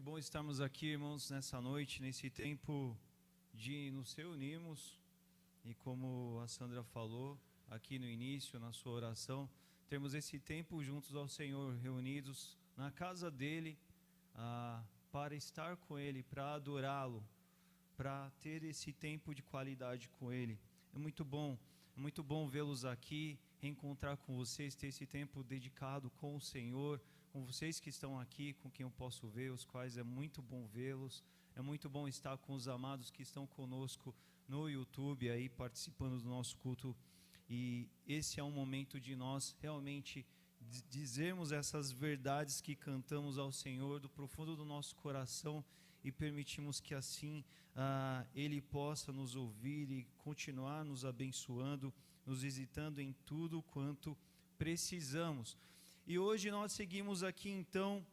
bom estarmos aqui, irmãos, nessa noite, nesse tempo de nos reunirmos e, como a Sandra falou aqui no início, na sua oração, termos esse tempo juntos ao Senhor, reunidos na casa dEle, para estar com Ele, para adorá-lo, para ter esse tempo de qualidade com Ele. É muito bom vê-los aqui, reencontrar com vocês, ter esse tempo dedicado com o Senhor, com vocês que estão aqui, com quem eu posso ver, os quais é muito bom vê-los. É muito bom estar com os amados que estão conosco no YouTube, aí participando do nosso culto. E esse é um momento de nós realmente dizermos essas verdades que cantamos ao Senhor do profundo do nosso coração e permitimos que assim Ele possa nos ouvir e continuar nos abençoando, nos visitando em tudo quanto precisamos. E hoje nós seguimos aqui então,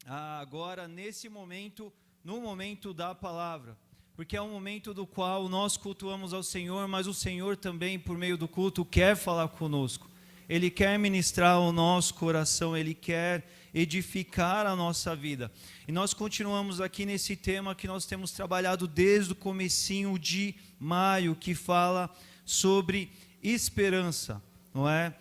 agora nesse momento, no momento da palavra, porque é um momento do qual nós cultuamos ao Senhor, mas o Senhor também, por meio do culto, quer falar conosco. Ele quer ministrar o nosso coração, Ele quer edificar a nossa vida. E nós continuamos aqui nesse tema que nós temos trabalhado desde o comecinho de maio, que fala sobre esperança, não é?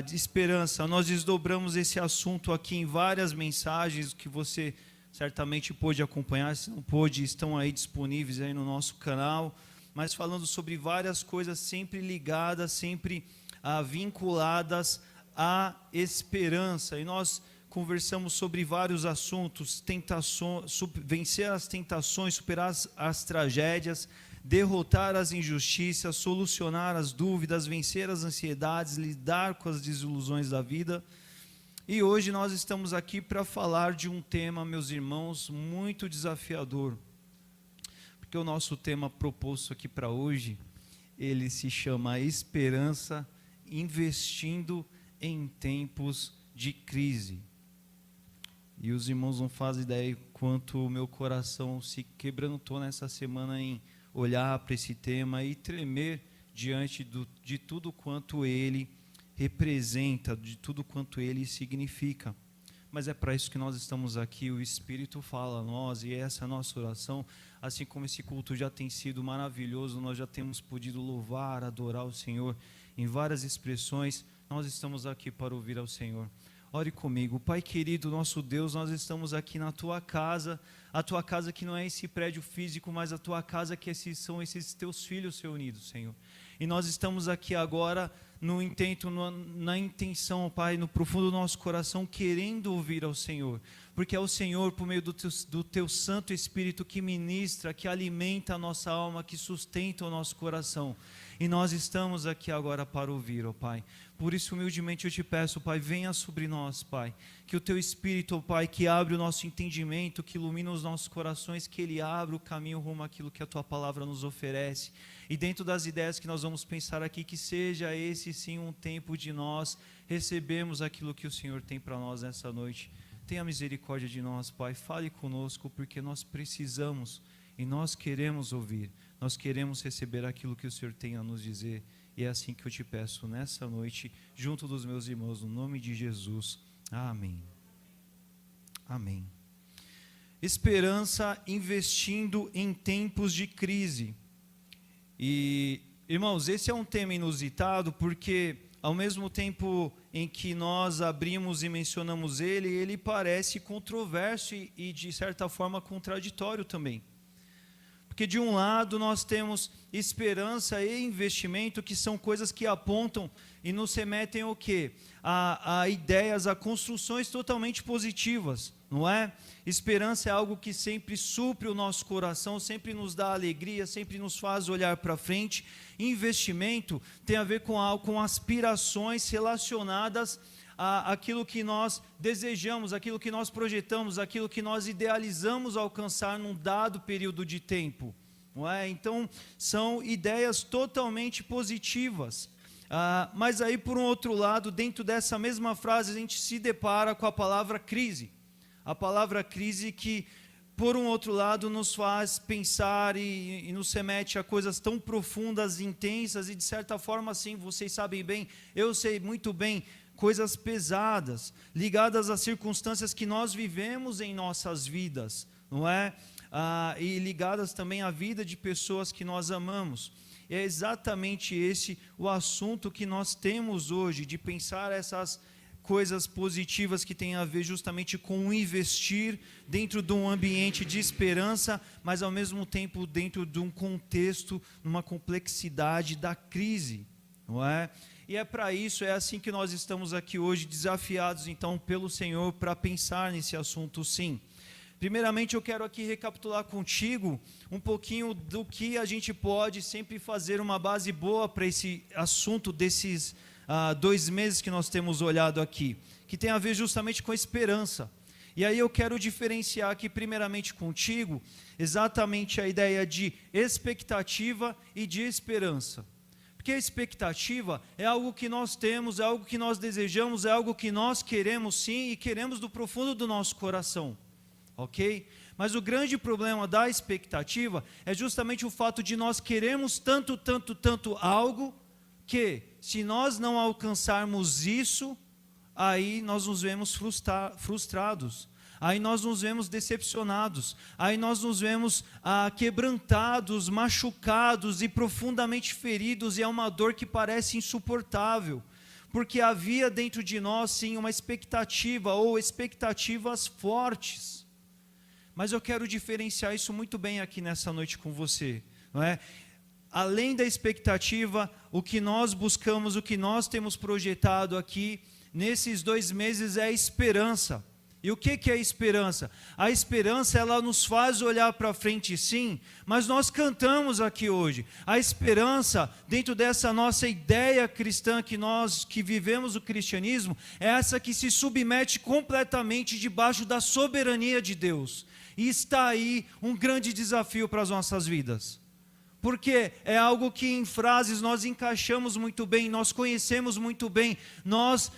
De esperança. Nós desdobramos esse assunto aqui em várias mensagens que você certamente pôde acompanhar, se não pôde, estão aí disponíveis aí no nosso canal, mas falando sobre várias coisas sempre ligadas, sempre vinculadas à esperança. E nós conversamos sobre vários assuntos: vencer as tentações, superar as tragédias, derrotar as injustiças, solucionar as dúvidas, vencer as ansiedades, lidar com as desilusões da vida. E hoje nós estamos aqui para falar de um tema, meus irmãos, muito desafiador. Porque o nosso tema proposto aqui para hoje, ele se chama Esperança investindo em tempos de crise. E os irmãos não fazem ideia quanto o meu coração se quebrantou nessa semana em olhar para esse tema e tremer diante de tudo quanto ele representa, de tudo quanto ele significa. Mas é para isso que nós estamos aqui, o Espírito fala a nós, e essa é a nossa oração. Assim como esse culto já tem sido maravilhoso, nós já temos podido louvar, adorar o Senhor em várias expressões, nós estamos aqui para ouvir ao Senhor. Ore comigo. Pai querido, nosso Deus, nós estamos aqui na Tua casa, a Tua casa que não é esse prédio físico, mas a Tua casa que são esses Teus filhos reunidos, Senhor. E nós estamos aqui agora no intento, na intenção, Pai, no profundo do nosso coração, querendo ouvir ao Senhor, porque é o Senhor, por meio do Teu Santo Espírito, que ministra, que alimenta a nossa alma, que sustenta o nosso coração, e nós estamos aqui agora para ouvir, ó Pai. Por isso, humildemente eu te peço, Pai, venha sobre nós, Pai, que o Teu Espírito, ó Pai, que abre o nosso entendimento, que ilumina os nossos corações, que Ele abra o caminho rumo àquilo que a Tua palavra nos oferece, e dentro das ideias que nós vamos pensar aqui, que seja esse sim um tempo de nós recebermos aquilo que o Senhor tem para nós nessa noite. Tenha misericórdia de nós, Pai, fale conosco, porque nós precisamos e nós queremos ouvir, nós queremos receber aquilo que o Senhor tem a nos dizer. E é assim que eu te peço nessa noite, junto dos meus irmãos, no nome de Jesus. Amém. Amém. Esperança investindo em tempos de crise. E, irmãos, esse é um tema inusitado, porque ao mesmo tempo em que nós abrimos e mencionamos ele parece controverso e de certa forma contraditório também. Porque de um lado nós temos esperança e investimento, que são coisas que apontam e nos remetem ao quê? A ideias, a construções totalmente positivas, não é? Esperança é algo que sempre supre o nosso coração, sempre nos dá alegria, sempre nos faz olhar para frente. Investimento tem a ver com aspirações relacionadas aquilo que nós desejamos, aquilo que nós projetamos, aquilo que nós idealizamos alcançar num dado período de tempo, não é? Então, são ideias totalmente positivas. Mas aí, por um outro lado, dentro dessa mesma frase, a gente se depara com a palavra crise. A palavra crise que, por um outro lado, nos faz pensar e nos remete a coisas tão profundas, intensas e, de certa forma, assim, vocês sabem bem, eu sei muito bem, coisas pesadas, ligadas às circunstâncias que nós vivemos em nossas vidas, não é? E ligadas também à vida de pessoas que nós amamos. É exatamente esse o assunto que nós temos hoje, de pensar essas coisas positivas que têm a ver justamente com o investir dentro de um ambiente de esperança, mas ao mesmo tempo dentro de um contexto, numa complexidade da crise, não é? E é para isso, é assim que nós estamos aqui hoje, desafiados então pelo Senhor para pensar nesse assunto, sim. Primeiramente, eu quero aqui recapitular contigo um pouquinho do que a gente pode sempre fazer uma base boa para esse assunto desses 2 meses que nós temos olhado aqui, que tem a ver justamente com a esperança. E aí eu quero diferenciar aqui primeiramente contigo exatamente a ideia de expectativa e de esperança. Porque a expectativa é algo que nós temos, é algo que nós desejamos, é algo que nós queremos sim e queremos do profundo do nosso coração. Ok? Mas o grande problema da expectativa é justamente o fato de nós queremos tanto algo que, se nós não alcançarmos isso, aí nós nos vemos frustrados, aí nós nos vemos decepcionados, aí nós nos vemos quebrantados, machucados e profundamente feridos, e é uma dor que parece insuportável, porque havia dentro de nós sim uma expectativa ou expectativas fortes. Mas eu quero diferenciar isso muito bem aqui nessa noite com você, não é? Além da expectativa, o que nós buscamos, o que nós temos projetado aqui nesses 2 meses é a esperança. E o que é a esperança? A esperança, ela nos faz olhar para frente sim, mas nós cantamos aqui hoje. A esperança, dentro dessa nossa ideia cristã que nós que vivemos o cristianismo, é essa que se submete completamente debaixo da soberania de Deus. E está aí um grande desafio para as nossas vidas. Porque é algo que em frases nós encaixamos muito bem, nós conhecemos muito bem, nós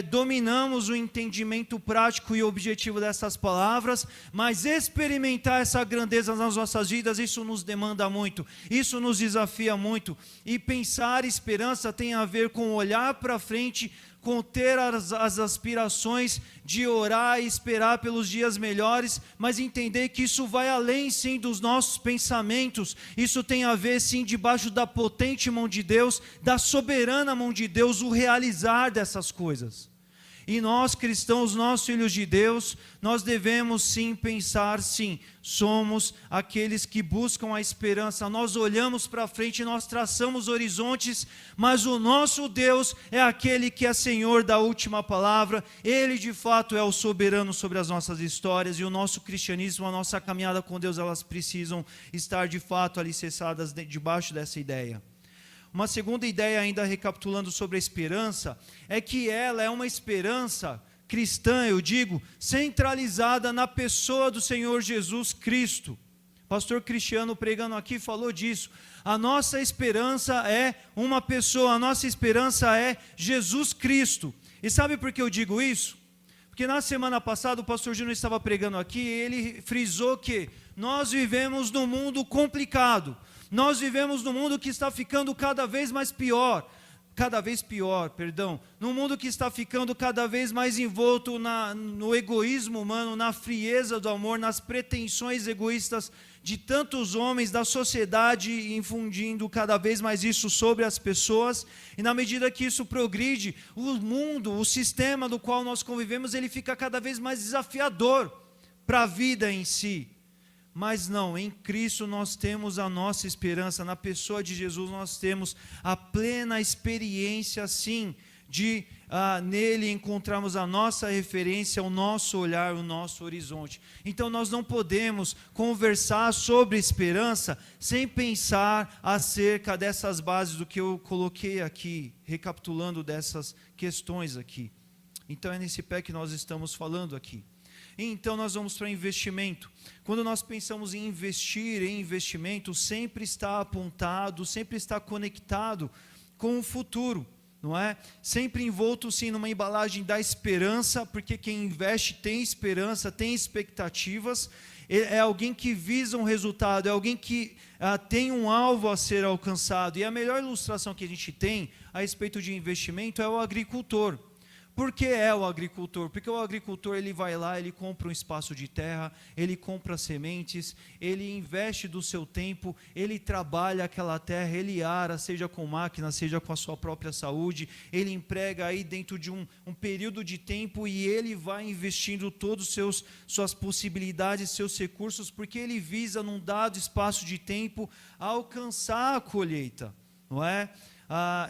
dominamos o entendimento prático e objetivo dessas palavras, mas experimentar essa grandeza nas nossas vidas, isso nos demanda muito, isso nos desafia muito. E pensar esperança tem a ver com olhar para frente, com ter as aspirações de orar e esperar pelos dias melhores, mas entender que isso vai além sim dos nossos pensamentos, isso tem a ver sim debaixo da potente mão de Deus, da soberana mão de Deus, o realizar dessas coisas. E nós cristãos, nós filhos de Deus, nós devemos sim pensar sim, somos aqueles que buscam a esperança, nós olhamos para frente, nós traçamos horizontes, mas o nosso Deus é aquele que é Senhor da última palavra, Ele de fato é o soberano sobre as nossas histórias, e o nosso cristianismo, a nossa caminhada com Deus, elas precisam estar de fato alicerçadas debaixo dessa ideia. Uma segunda ideia, ainda recapitulando sobre a esperança, é que ela é uma esperança cristã, eu digo, centralizada na pessoa do Senhor Jesus Cristo. Pastor Cristiano, pregando aqui, falou disso. A nossa esperança é uma pessoa, a nossa esperança é Jesus Cristo. E sabe por que eu digo isso? Porque na semana passada o pastor Júnior estava pregando aqui e ele frisou que nós vivemos num mundo complicado. Nós vivemos num mundo que está ficando cada vez pior, num mundo que está ficando cada vez mais envolto no egoísmo humano, na frieza do amor, nas pretensões egoístas de tantos homens da sociedade, infundindo cada vez mais isso sobre as pessoas, e na medida que isso progride, o mundo, o sistema do qual nós convivemos, ele fica cada vez mais desafiador para a vida em si. Mas não, em Cristo nós temos a nossa esperança, na pessoa de Jesus nós temos a plena experiência, sim, de nele encontrarmos a nossa referência, o nosso olhar, o nosso horizonte. Então nós não podemos conversar sobre esperança sem pensar acerca dessas bases do que eu coloquei aqui, recapitulando dessas questões aqui. Então é nesse pé que nós estamos falando aqui. Então nós vamos para investimento. Quando nós pensamos em investir, em investimento, sempre está apontado, sempre está conectado com o futuro, não é? Sempre envolto sim numa embalagem da esperança, porque quem investe tem esperança, tem expectativas, é alguém que visa um resultado, é alguém que tem um alvo a ser alcançado. E a melhor ilustração que a gente tem a respeito de investimento é o agricultor. Por que é o agricultor? Porque o agricultor ele vai lá, ele compra um espaço de terra, ele compra sementes, ele investe do seu tempo, ele trabalha aquela terra, ele ara, seja com máquina, seja com a sua própria saúde, ele emprega aí dentro de um período de tempo e ele vai investindo todos suas possibilidades, seus recursos, porque ele visa num dado espaço de tempo alcançar a colheita, não é?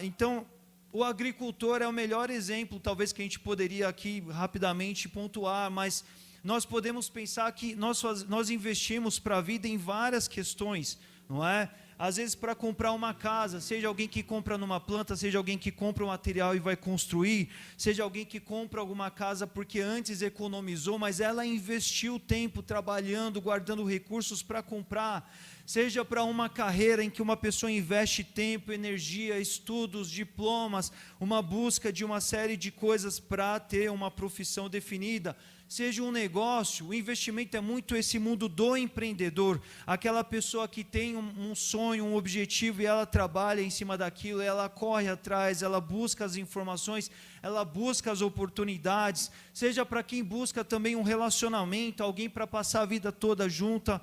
Então, o agricultor é o melhor exemplo, talvez, que a gente poderia aqui rapidamente pontuar, mas nós podemos pensar que nós investimos para a vida em várias questões, não é? Às vezes para comprar uma casa, seja alguém que compra numa planta, seja alguém que compra um material e vai construir, seja alguém que compra alguma casa porque antes economizou, mas ela investiu tempo trabalhando, guardando recursos para comprar, seja para uma carreira em que uma pessoa investe tempo, energia, estudos, diplomas, uma busca de uma série de coisas para ter uma profissão definida, seja um negócio, o investimento é muito esse mundo do empreendedor, aquela pessoa que tem um sonho, um objetivo e ela trabalha em cima daquilo, ela corre atrás, ela busca as informações, ela busca as oportunidades, seja para quem busca também um relacionamento, alguém para passar a vida toda junta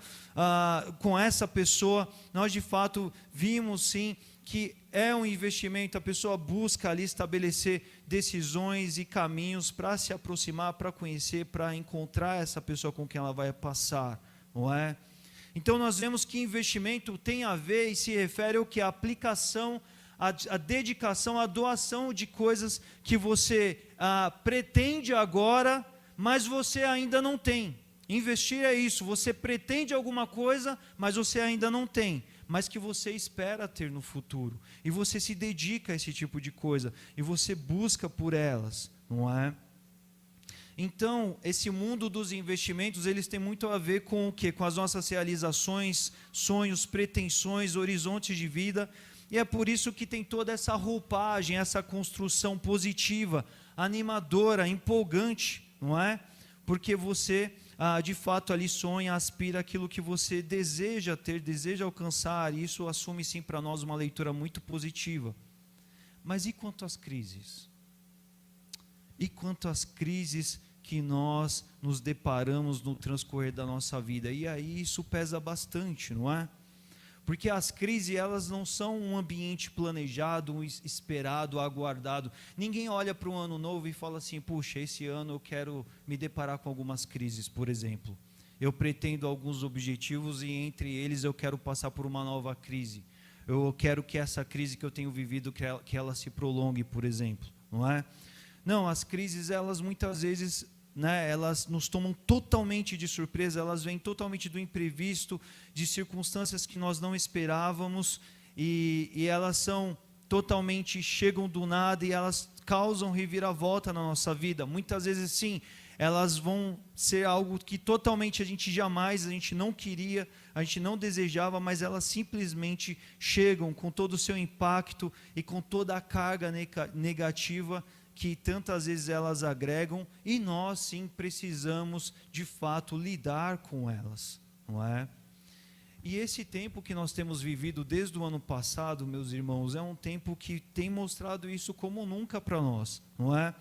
com essa pessoa. Nós de fato vimos sim que é um investimento, a pessoa busca ali estabelecer decisões e caminhos para se aproximar, para conhecer, para encontrar essa pessoa com quem ela vai passar, não é? Então nós vemos que investimento tem a ver e se refere ao que? A aplicação, a dedicação, a doação de coisas que você pretende agora, mas você ainda não tem. Investir é isso, você pretende alguma coisa, mas você ainda não tem, mas que você espera ter no futuro, e você se dedica a esse tipo de coisa, e você busca por elas, não é? Então, esse mundo dos investimentos, eles têm muito a ver com o quê? Com as nossas realizações, sonhos, pretensões, horizontes de vida, e é por isso que tem toda essa roupagem, essa construção positiva, animadora, empolgante, não é? Porque você de fato ali sonha, aspira aquilo que você deseja ter, deseja alcançar, e isso assume sim para nós uma leitura muito positiva. Mas e quanto às crises? E quanto às crises que nós nos deparamos no transcorrer da nossa vida? E aí isso pesa bastante, não é? Porque as crises, elas não são um ambiente planejado, esperado, aguardado. Ninguém olha para um ano novo e fala assim, puxa, esse ano eu quero me deparar com algumas crises, por exemplo. Eu pretendo alguns objetivos e entre eles eu quero passar por uma nova crise. Eu quero que essa crise que eu tenho vivido, que ela se prolongue, por exemplo, não é? Não, as crises, elas muitas vezes, elas nos tomam totalmente de surpresa, elas vêm totalmente do imprevisto, de circunstâncias que nós não esperávamos, e elas são totalmente, chegam do nada e elas causam reviravolta na nossa vida. Muitas vezes sim, elas vão ser algo que totalmente a gente não queria, a gente não desejava, mas elas simplesmente chegam com todo o seu impacto e com toda a carga negativa que tantas vezes elas agregam, e nós sim precisamos de fato lidar com elas, não é? E esse tempo que nós temos vivido desde o ano passado, meus irmãos, é um tempo que tem mostrado isso como nunca para nós, não é?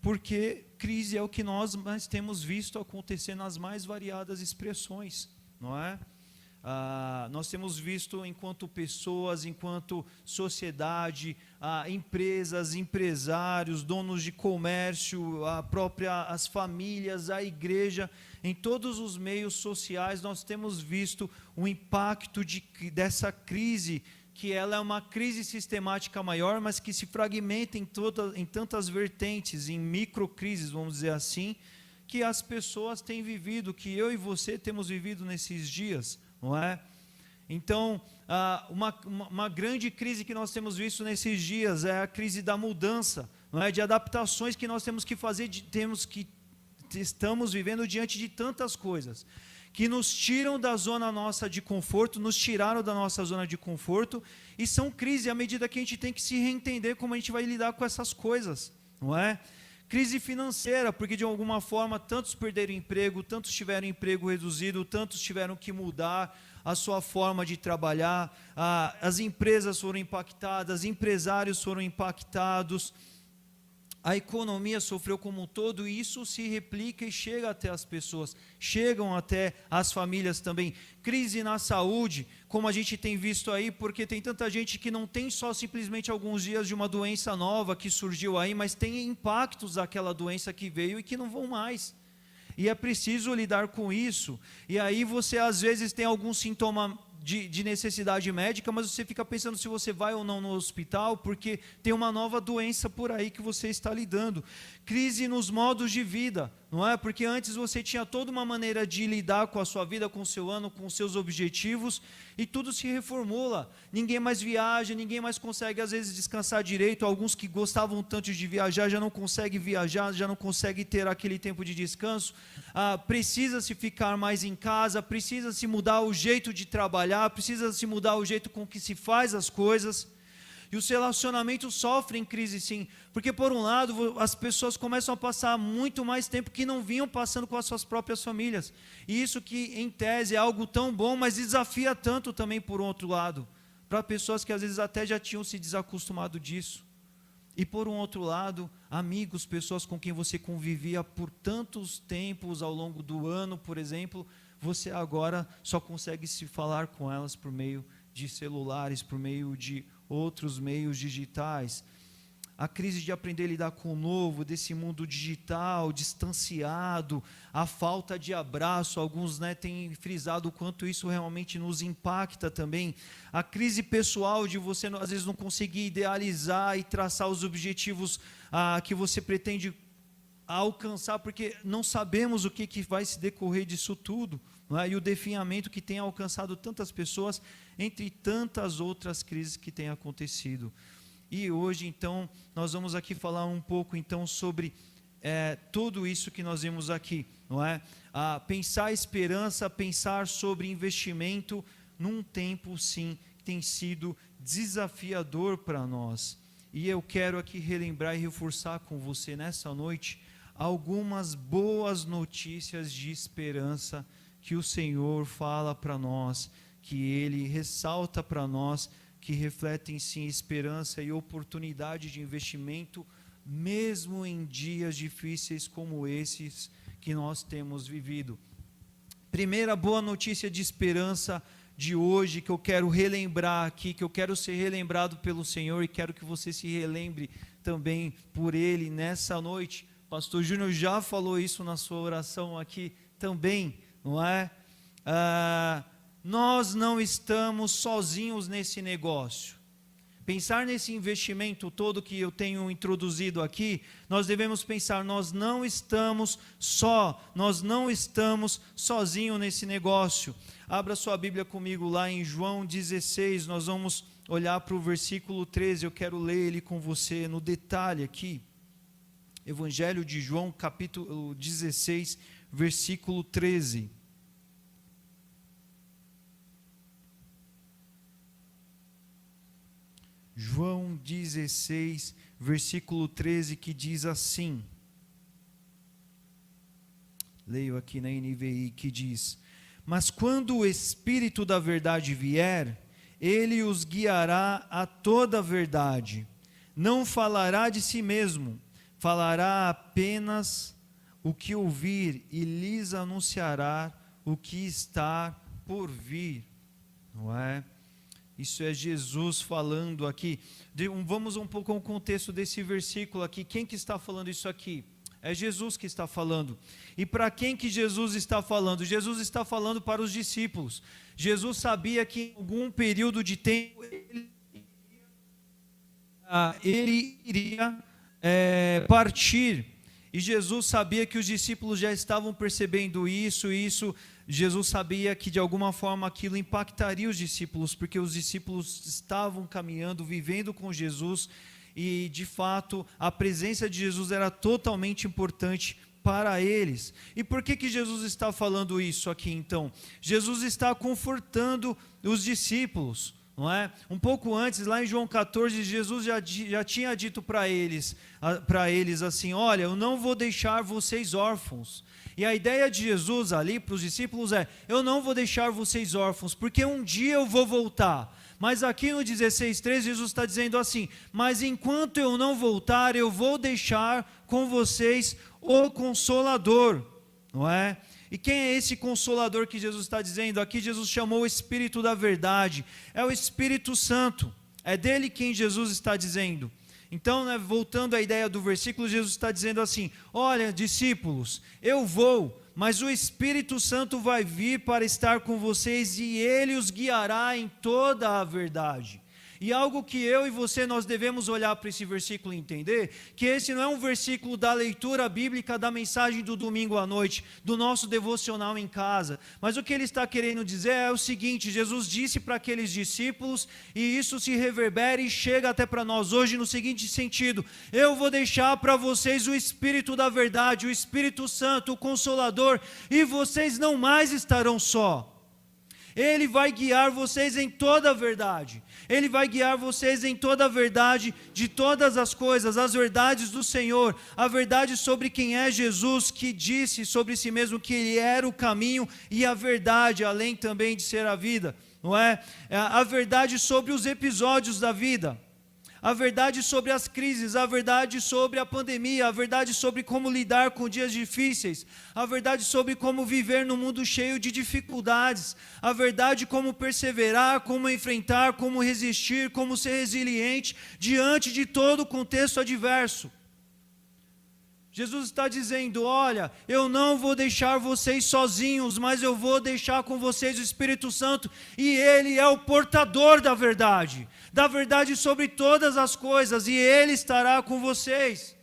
Porque crise é o que nós mais temos visto acontecer nas mais variadas expressões, não é? Nós temos visto enquanto pessoas, enquanto sociedade, empresas, empresários, donos de comércio, as famílias, a igreja, em todos os meios sociais nós temos visto o impacto dessa crise, que ela é uma crise sistemática maior, mas que se fragmenta em tantas vertentes, em microcrises, vamos dizer assim, que as pessoas têm vivido, que eu e você temos vivido nesses dias, não é? Então, uma grande crise que nós temos visto nesses dias é a crise da mudança, não é? De adaptações que nós temos que fazer, estamos vivendo diante de tantas coisas que nos tiram da zona nossa de conforto, nos tiraram da nossa zona de conforto, e são crises à medida que a gente tem que se reentender como a gente vai lidar com essas coisas, não é? Crise financeira, porque de alguma forma tantos perderam emprego, tantos tiveram emprego reduzido, tantos tiveram que mudar a sua forma de trabalhar, as empresas foram impactadas, empresários foram impactados, a economia sofreu como um todo, e isso se replica e chega até as pessoas, chegam até as famílias também. Crise na saúde, como a gente tem visto aí, porque tem tanta gente que não tem só simplesmente alguns dias de uma doença nova que surgiu aí, mas tem impactos daquela doença que veio e que não vão mais. E é preciso lidar com isso. E aí você às vezes tem algum sintoma de necessidade médica, mas você fica pensando se você vai ou não no hospital, porque tem uma nova doença por aí que você está lidando. Crise nos modos de vida, não é? Porque antes você tinha toda uma maneira de lidar com a sua vida, com o seu ano, com os seus objetivos, e tudo se reformula. Ninguém mais viaja, ninguém mais consegue às vezes descansar direito. Alguns que gostavam tanto de viajar já não conseguem viajar, já não conseguem ter aquele tempo de descanso. Precisa-se ficar mais em casa, precisa-se mudar o jeito de trabalhar, precisa-se mudar o jeito com que se faz as coisas. E os relacionamentos sofrem crise, sim, porque por um lado as pessoas começam a passar muito mais tempo que não vinham passando com as suas próprias famílias, e isso que em tese é algo tão bom, mas desafia tanto também por outro lado, para pessoas que às vezes até já tinham se desacostumado disso. E por um outro lado, amigos, pessoas com quem você convivia por tantos tempos ao longo do ano, por exemplo, você agora só consegue se falar com elas por meio de celulares, por meio de outros meios digitais. A crise de aprender a lidar com o novo, desse mundo digital, distanciado, a falta de abraço, alguns têm frisado o quanto isso realmente nos impacta também. A crise pessoal de você, às vezes, não conseguir idealizar e traçar os objetivos que você pretende alcançar, porque não sabemos o que vai se decorrer disso tudo, não é? E o definhamento que tem alcançado tantas pessoas, entre tantas outras crises que têm acontecido. E hoje, então, nós vamos aqui falar um pouco, então, sobre tudo isso que nós vimos aqui, não é? Pensar esperança, pensar sobre investimento num tempo, sim, que tem sido desafiador para nós. E eu quero aqui relembrar e reforçar com você nessa noite algumas boas notícias de esperança que o Senhor fala para nós, que Ele ressalta para nós, que refletem sim esperança e oportunidade de investimento, mesmo em dias difíceis como esses que nós temos vivido. Primeira boa notícia de esperança de hoje, que eu quero relembrar aqui, que eu quero ser relembrado pelo Senhor, e quero que você se relembre também por Ele nessa noite. Pastor Júnior já falou isso na sua oração aqui também, não é? Nós não estamos sozinhos nesse negócio. Pensar nesse investimento todo que eu tenho introduzido aqui, nós devemos pensar, nós não estamos sozinhos nesse negócio. Abra sua Bíblia comigo lá em João 16, nós vamos olhar para o versículo 13, eu quero ler ele com você no detalhe aqui. Evangelho de João, capítulo 16, versículo 13. João 16, versículo 13, que diz assim, leio aqui na NVI, que diz: mas quando o Espírito da verdade vier, ele os guiará a toda a verdade, não falará de si mesmo, falará apenas o que ouvir e lhes anunciará o que está por vir, não é? Isso é Jesus falando aqui. Vamos um pouco ao contexto desse versículo aqui. Quem que está falando isso aqui? É Jesus que está falando. E para quem que Jesus está falando? Jesus está falando para os discípulos. Jesus sabia que em algum período de tempo ele iria partir. E Jesus sabia que os discípulos já estavam percebendo isso. Jesus sabia que de alguma forma aquilo impactaria os discípulos, porque os discípulos estavam caminhando, vivendo com Jesus, e de fato a presença de Jesus era totalmente importante para eles. E por que Jesus está falando isso aqui então? Jesus está confortando os discípulos, não é? Um pouco antes, lá em João 14, Jesus já tinha dito para eles assim: olha, eu não vou deixar vocês órfãos. E a ideia de Jesus ali para os discípulos é: eu não vou deixar vocês órfãos, porque um dia eu vou voltar. Mas aqui no 16:3, Jesus está dizendo assim: mas enquanto eu não voltar, eu vou deixar com vocês o Consolador, não é? E quem é esse Consolador que Jesus está dizendo? Aqui Jesus chamou o Espírito da verdade, é o Espírito Santo, é dele quem Jesus está dizendo. Então, né, voltando à ideia do versículo, Jesus está dizendo assim: olha, discípulos, eu vou, mas o Espírito Santo vai vir para estar com vocês e ele os guiará em toda a verdade. E algo que eu e você, nós devemos olhar para esse versículo e entender, que esse não é um versículo da leitura bíblica da mensagem do domingo à noite, do nosso devocional em casa, mas o que ele está querendo dizer é o seguinte: Jesus disse para aqueles discípulos, e isso se reverbera e chega até para nós hoje no seguinte sentido: eu vou deixar para vocês o Espírito da verdade, o Espírito Santo, o Consolador, e vocês não mais estarão só. Ele vai guiar vocês em toda a verdade. Ele vai guiar vocês em toda a verdade de todas as coisas, as verdades do Senhor, a verdade sobre quem é Jesus, que disse sobre si mesmo que Ele era o caminho e a verdade, além também de ser a vida, não é? A verdade sobre os episódios da vida, a verdade sobre as crises, a verdade sobre a pandemia, a verdade sobre como lidar com dias difíceis, a verdade sobre como viver num mundo cheio de dificuldades, a verdade como perseverar, como enfrentar, como resistir, como ser resiliente diante de todo o contexto adverso. Jesus está dizendo: olha, eu não vou deixar vocês sozinhos, mas eu vou deixar com vocês o Espírito Santo, e Ele é o portador da verdade sobre todas as coisas, e Ele estará com vocês.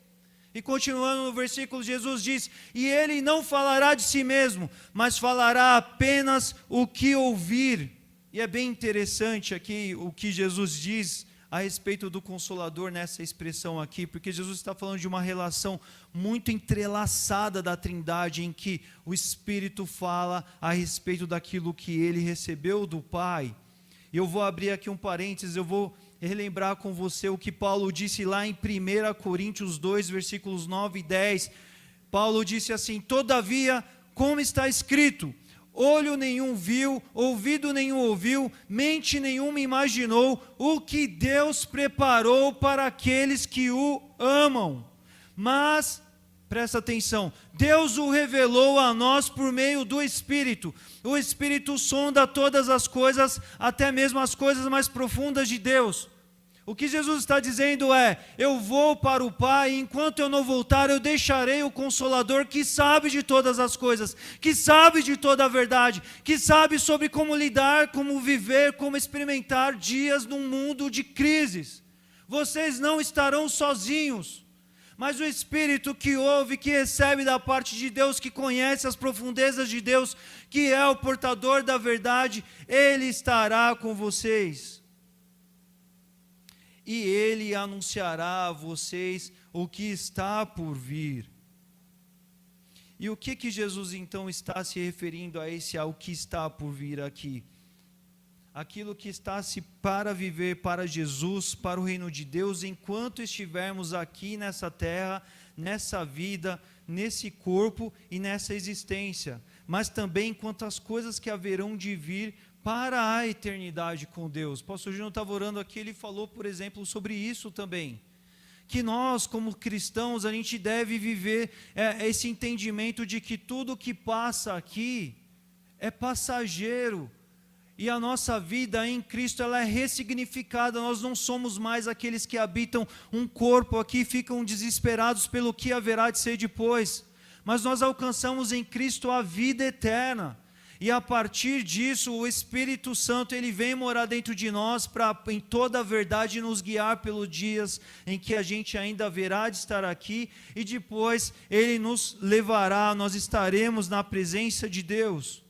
E continuando no versículo, Jesus diz: e Ele não falará de si mesmo, mas falará apenas o que ouvir. E é bem interessante aqui o que Jesus diz a respeito do Consolador nessa expressão aqui, porque Jesus está falando de uma relação muito entrelaçada da Trindade, em que o Espírito fala a respeito daquilo que ele recebeu do Pai. E eu vou abrir aqui um parênteses, eu vou relembrar com você o que Paulo disse lá em 1 Coríntios 2, versículos 9 e 10. Paulo disse assim: todavia, como está escrito, olho nenhum viu, ouvido nenhum ouviu, mente nenhuma imaginou o que Deus preparou para aqueles que o amam. Mas, presta atenção, Deus o revelou a nós por meio do Espírito. O Espírito sonda todas as coisas, até mesmo as coisas mais profundas de Deus. O que Jesus está dizendo é: eu vou para o Pai, e enquanto eu não voltar, eu deixarei o Consolador que sabe de todas as coisas, que sabe de toda a verdade, que sabe sobre como lidar, como viver, como experimentar dias num mundo de crises. Vocês não estarão sozinhos, mas o Espírito que ouve, que recebe da parte de Deus, que conhece as profundezas de Deus, que é o portador da verdade, Ele estará com vocês. E Ele anunciará a vocês o que está por vir. E o que Jesus então está se referindo a esse ao que está por vir aqui? Aquilo que está se para viver para Jesus, para o reino de Deus, enquanto estivermos aqui nessa terra, nessa vida, nesse corpo e nessa existência, mas também quanto às coisas que haverão de vir para a eternidade com Deus. O pastor Júnior estava orando aqui, ele falou, por exemplo, sobre isso também, que nós, como cristãos, a gente deve viver esse entendimento de que tudo que passa aqui é passageiro, e a nossa vida em Cristo, ela é ressignificada. Nós não somos mais aqueles que habitam um corpo aqui e ficam desesperados pelo que haverá de ser depois, mas nós alcançamos em Cristo a vida eterna. E a partir disso, o Espírito Santo, ele vem morar dentro de nós para, em toda a verdade, nos guiar pelos dias em que a gente ainda haverá de estar aqui, e depois ele nos levará, nós estaremos na presença de Deus.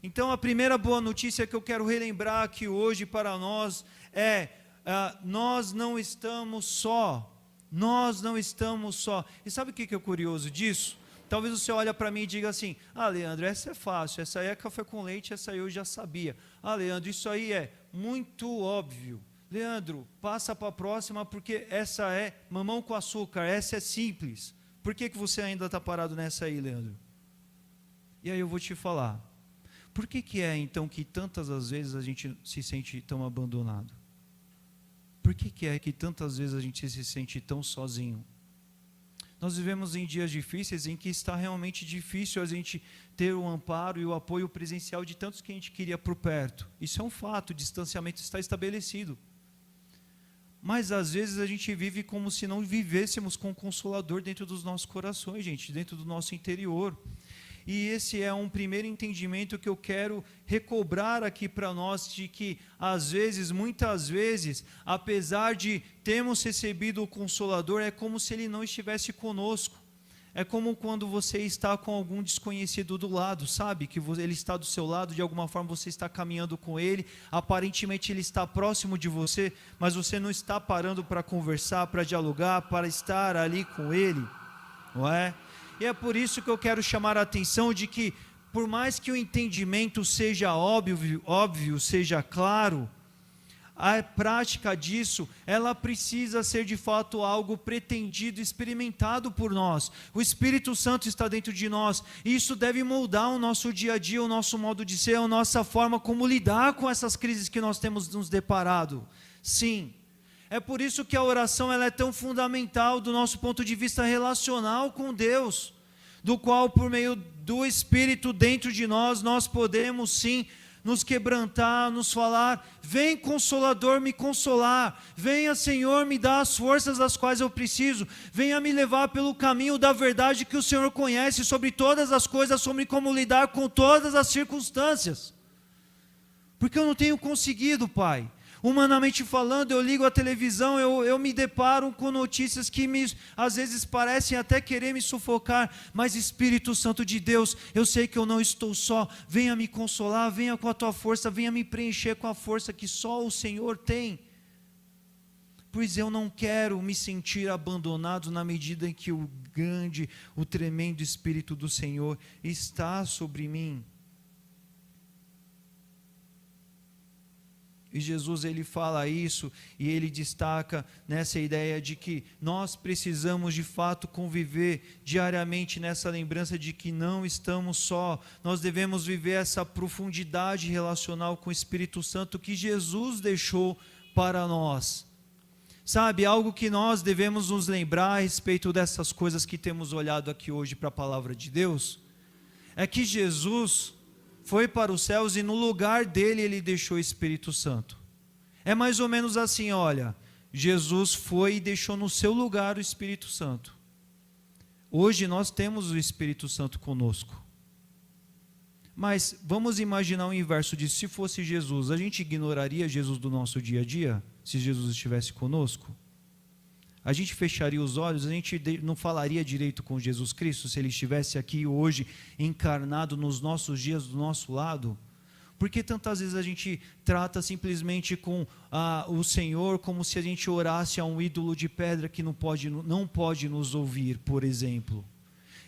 Então, a primeira boa notícia que eu quero relembrar aqui hoje para nós é: nós não estamos só. Nós não estamos só. E sabe o que é curioso disso? Talvez você olhe para mim e diga assim: Leandro, essa é fácil, essa aí é café com leite, essa aí eu já sabia. Leandro, isso aí é muito óbvio. Leandro, passa para a próxima, porque essa é mamão com açúcar, essa é simples. Por que você ainda está parado nessa aí, Leandro? E aí eu vou te falar. Por que é então que tantas as vezes a gente se sente tão abandonado? Por que é que tantas vezes a gente se sente tão sozinho? Nós vivemos em dias difíceis em que está realmente difícil a gente ter o amparo e o apoio presencial de tantos que a gente queria por perto. Isso é um fato, o distanciamento está estabelecido. Mas às vezes a gente vive como se não vivêssemos com o Consolador dentro dos nossos corações, gente, dentro do nosso interior. E esse é um primeiro entendimento que eu quero recobrar aqui para nós, de que às vezes, muitas vezes, apesar de termos recebido o Consolador, é como se Ele não estivesse conosco. É como quando você está com algum desconhecido do lado, sabe? Que Ele está do seu lado, de alguma forma você está caminhando com Ele, aparentemente Ele está próximo de você, mas você não está parando para conversar, para dialogar, para estar ali com Ele, não é? E é por isso que eu quero chamar a atenção de que, por mais que o entendimento seja óbvio, seja claro, a prática disso, ela precisa ser de fato algo pretendido, experimentado por nós. O Espírito Santo está dentro de nós, e isso deve moldar o nosso dia a dia, o nosso modo de ser, a nossa forma como lidar com essas crises que nós temos nos deparado. Sim. É por isso que a oração ela é tão fundamental do nosso ponto de vista relacional com Deus, do qual por meio do Espírito dentro de nós, nós podemos sim nos quebrantar, nos falar: vem Consolador me consolar, venha Senhor me dar as forças das quais eu preciso, venha me levar pelo caminho da verdade que o Senhor conhece sobre todas as coisas, sobre como lidar com todas as circunstâncias, porque eu não tenho conseguido, Pai. Humanamente falando, eu ligo a televisão, eu me deparo com notícias que às vezes parecem até querer me sufocar, mas Espírito Santo de Deus, eu sei que eu não estou só, venha me consolar, venha com a tua força, venha me preencher com a força que só o Senhor tem, pois eu não quero me sentir abandonado na medida em que o grande, o tremendo Espírito do Senhor está sobre mim. E Jesus ele fala isso e ele destaca nessa ideia de que nós precisamos de fato conviver diariamente nessa lembrança de que não estamos só. Nós devemos viver essa profundidade relacional com o Espírito Santo que Jesus deixou para nós. Sabe, algo que nós devemos nos lembrar a respeito dessas coisas que temos olhado aqui hoje para a palavra de Deus, é que Jesus foi para os céus e no lugar dele ele deixou o Espírito Santo. É mais ou menos assim, olha, Jesus foi e deixou no seu lugar o Espírito Santo. Hoje nós temos o Espírito Santo conosco. Mas vamos imaginar o inverso disso. Se fosse Jesus, a gente ignoraria Jesus do nosso dia a dia? Se Jesus estivesse conosco? A gente fecharia os olhos, a gente não falaria direito com Jesus Cristo se Ele estivesse aqui hoje, encarnado nos nossos dias do nosso lado? Porque tantas vezes a gente trata simplesmente com o Senhor como se a gente orasse a um ídolo de pedra que não pode nos ouvir, por exemplo.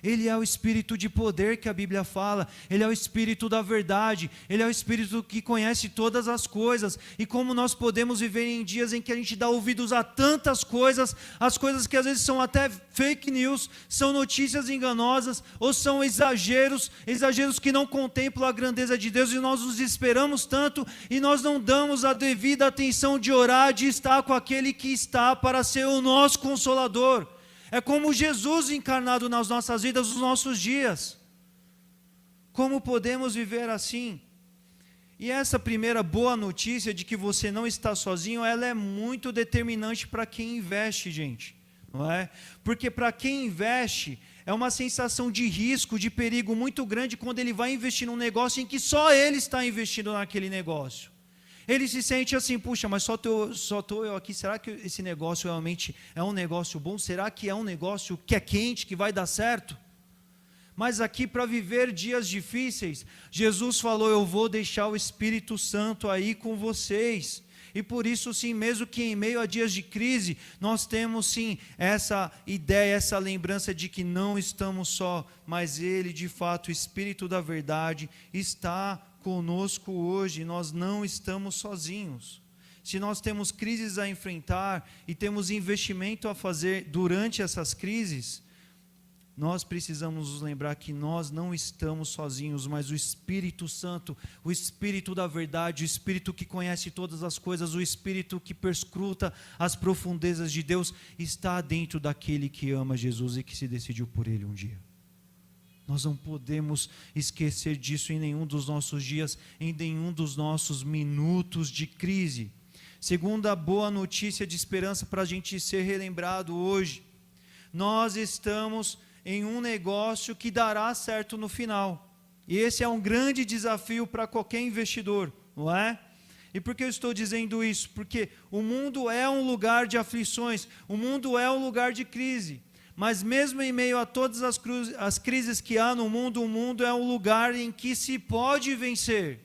Ele é o Espírito de poder que a Bíblia fala, Ele é o Espírito da verdade, Ele é o Espírito que conhece todas as coisas, e como nós podemos viver em dias em que a gente dá ouvidos a tantas coisas, as coisas que às vezes são até fake news, são notícias enganosas, ou são exageros que não contemplam a grandeza de Deus, e nós nos esperamos tanto, e nós não damos a devida atenção de orar, de estar com aquele que está para ser o nosso Consolador. É como Jesus encarnado nas nossas vidas, nos nossos dias. Como podemos viver assim? E essa primeira boa notícia de que você não está sozinho, ela é muito determinante para quem investe, gente. Não é? Porque para quem investe, é uma sensação de risco, de perigo muito grande quando ele vai investir num negócio em que só ele está investindo naquele negócio. Ele se sente assim, puxa, mas só estou eu aqui, será que esse negócio realmente é um negócio bom? Será que é um negócio que é quente, que vai dar certo? Mas aqui, para viver dias difíceis, Jesus falou: eu vou deixar o Espírito Santo aí com vocês. E por isso sim, mesmo que em meio a dias de crise, nós temos sim essa ideia, essa lembrança de que não estamos só, mas Ele de fato, o Espírito da verdade, está conosco hoje, nós não estamos sozinhos. Se nós temos crises a enfrentar e temos investimento a fazer durante essas crises, nós precisamos nos lembrar que nós não estamos sozinhos, mas o Espírito Santo, o Espírito da verdade, o Espírito que conhece todas as coisas, o Espírito que perscruta as profundezas de Deus, está dentro daquele que ama Jesus e que se decidiu por Ele um dia. Nós não podemos esquecer disso em nenhum dos nossos dias, em nenhum dos nossos minutos de crise. Segunda boa notícia de esperança para a gente ser relembrado hoje: nós estamos em um negócio que dará certo no final. E esse é um grande desafio para qualquer investidor, não é? E por que eu estou dizendo isso? Porque o mundo é um lugar de aflições, o mundo é um lugar de crise. Mas mesmo em meio a todas as crises que há no mundo, o mundo é um lugar em que se pode vencer.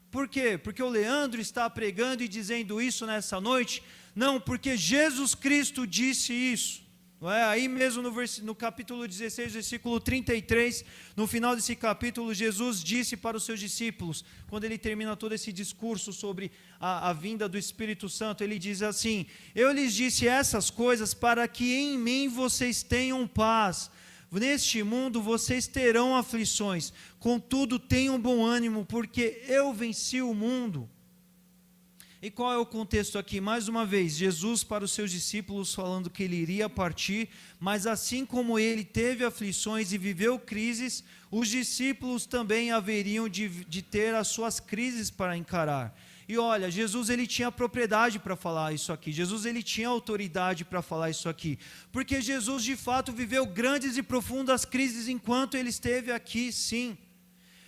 Por quê? Porque o Leandro está pregando e dizendo isso nessa noite? Não, porque Jesus Cristo disse isso. Não é? Aí mesmo no capítulo 16, versículo 33, no final desse capítulo, Jesus disse para os seus discípulos, quando ele termina todo esse discurso sobre a vinda do Espírito Santo, ele diz assim: eu lhes disse essas coisas para que em mim vocês tenham paz. Neste mundo vocês terão aflições, contudo tenham bom ânimo, porque eu venci o mundo. E qual é o contexto aqui? Mais uma vez, Jesus para os seus discípulos falando que ele iria partir, mas assim como ele teve aflições e viveu crises, os discípulos também haveriam de ter as suas crises para encarar. E olha, Jesus ele tinha propriedade para falar isso aqui, Jesus ele tinha autoridade para falar isso aqui, porque Jesus de fato viveu grandes e profundas crises enquanto ele esteve aqui, sim.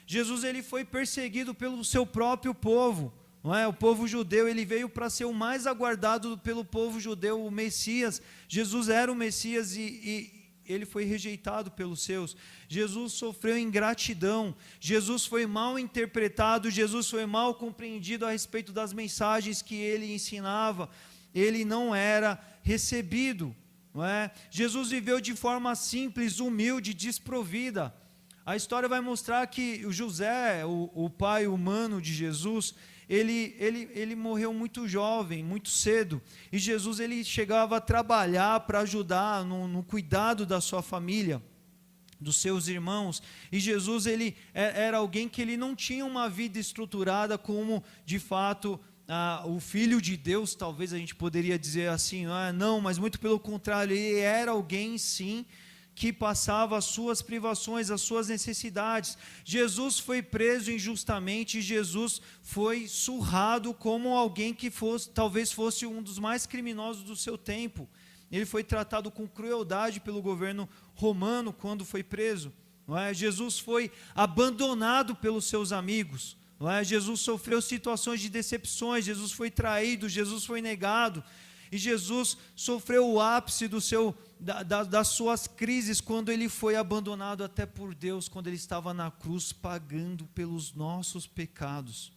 Jesus ele foi perseguido pelo seu próprio povo. Não é? O povo judeu, ele veio para ser o mais aguardado pelo povo judeu, o Messias. Jesus era o Messias e ele foi rejeitado pelos seus. Jesus sofreu ingratidão, Jesus foi mal interpretado, Jesus foi mal compreendido a respeito das mensagens que ele ensinava, ele não era recebido. Não é? Jesus viveu de forma simples, humilde, desprovida. A história vai mostrar que o José, o pai humano de Jesus, ele morreu muito jovem, muito cedo, e Jesus ele chegava a trabalhar para ajudar no cuidado da sua família, dos seus irmãos, e Jesus ele era alguém que ele não tinha uma vida estruturada como de fato o Filho de Deus, talvez a gente poderia dizer assim, não, mas muito pelo contrário, ele era alguém sim, que passava as suas privações, as suas necessidades. Jesus foi preso injustamente, Jesus foi surrado como alguém que talvez fosse um dos mais criminosos do seu tempo. Ele foi tratado com crueldade pelo governo romano quando foi preso. Não é? Jesus foi abandonado pelos seus amigos. Não é? Jesus sofreu situações de decepções, Jesus foi traído, Jesus foi negado. E Jesus sofreu o ápice das suas crises quando ele foi abandonado até por Deus, quando ele estava na cruz pagando pelos nossos pecados.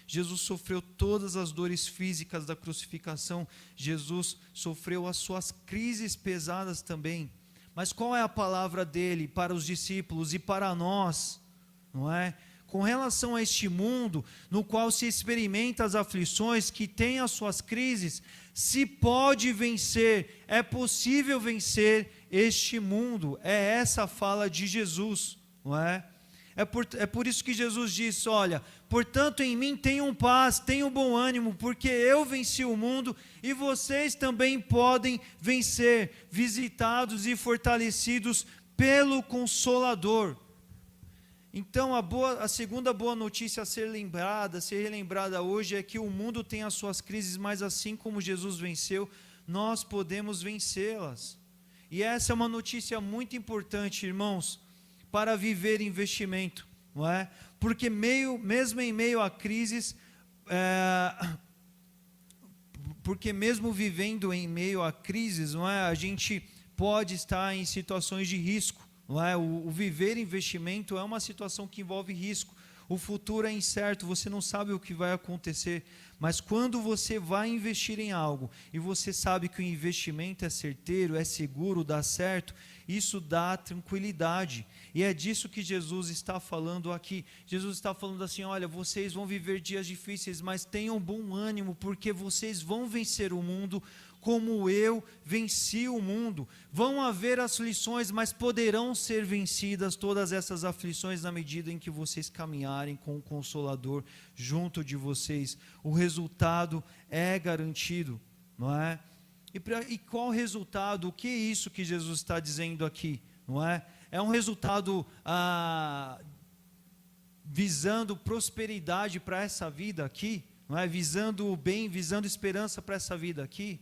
Jesus sofreu todas as dores físicas da crucificação, Jesus sofreu as suas crises pesadas também. Mas qual é a palavra dele para os discípulos e para nós? Não é? Com relação a este mundo, no qual se experimenta as aflições, que tem as suas crises, se pode vencer, é possível vencer este mundo. É essa a fala de Jesus, não é? É por isso que Jesus disse, olha, portanto em mim tenham paz, tenham bom ânimo, porque eu venci o mundo e vocês também podem vencer, visitados e fortalecidos pelo Consolador. Então a segunda boa notícia a ser relembrada hoje é que o mundo tem as suas crises, mas assim como Jesus venceu, nós podemos vencê-las. E essa é uma notícia muito importante, irmãos, para viver investimento, não é? Porque mesmo em meio a crises, porque mesmo vivendo em meio a crises, não é? A gente pode estar em situações de risco. Não é? O viver investimento é uma situação que envolve risco. O futuro é incerto, você não sabe o que vai acontecer. Mas quando você vai investir em algo e você sabe que o investimento é certeiro, é seguro, dá certo, isso dá tranquilidade. E é disso que Jesus está falando aqui. Jesus está falando assim, olha, vocês vão viver dias difíceis, mas tenham bom ânimo, porque vocês vão vencer o mundo como eu venci o mundo. Vão haver aflições, mas poderão ser vencidas todas essas aflições na medida em que vocês caminharem com o Consolador junto de vocês. O resultado é garantido, não é? E qual resultado? O que é isso que Jesus está dizendo aqui, não é? É um resultado visando prosperidade para essa vida aqui, não é? Visando o bem, visando esperança para essa vida aqui.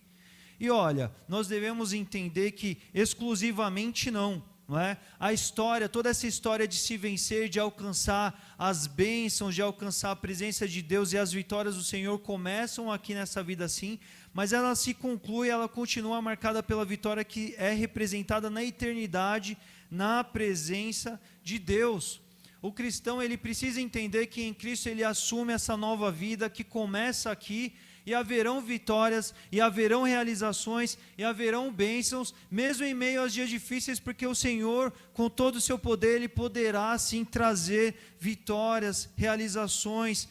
E olha, nós devemos entender que exclusivamente não é? A história, toda essa história de se vencer, de alcançar as bênçãos, de alcançar a presença de Deus e as vitórias do Senhor começam aqui nessa vida sim, mas ela se conclui, ela continua marcada pela vitória que é representada na eternidade, na presença de Deus. O cristão, ele precisa entender que em Cristo ele assume essa nova vida que começa aqui, e haverão vitórias, e haverão realizações, e haverão bênçãos, mesmo em meio aos dias difíceis, porque o Senhor, com todo o seu poder, Ele poderá sim trazer vitórias, realizações,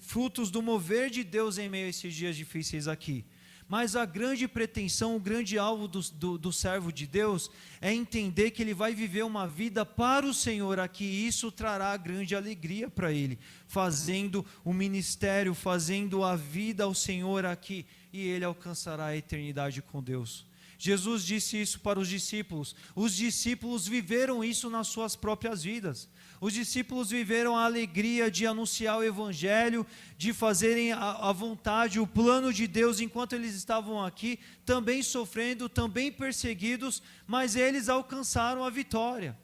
frutos do mover de Deus em meio a esses dias difíceis aqui. Mas a grande pretensão, o grande alvo do servo de Deus é entender que ele vai viver uma vida para o Senhor aqui, e isso trará grande alegria para ele, fazendo o ministério, fazendo a vida ao Senhor aqui, e ele alcançará a eternidade com Deus. Jesus disse isso para os discípulos viveram isso nas suas próprias vidas. Os discípulos viveram a alegria de anunciar o Evangelho, de fazerem a vontade, o plano de Deus enquanto eles estavam aqui, também sofrendo, também perseguidos, mas eles alcançaram a vitória.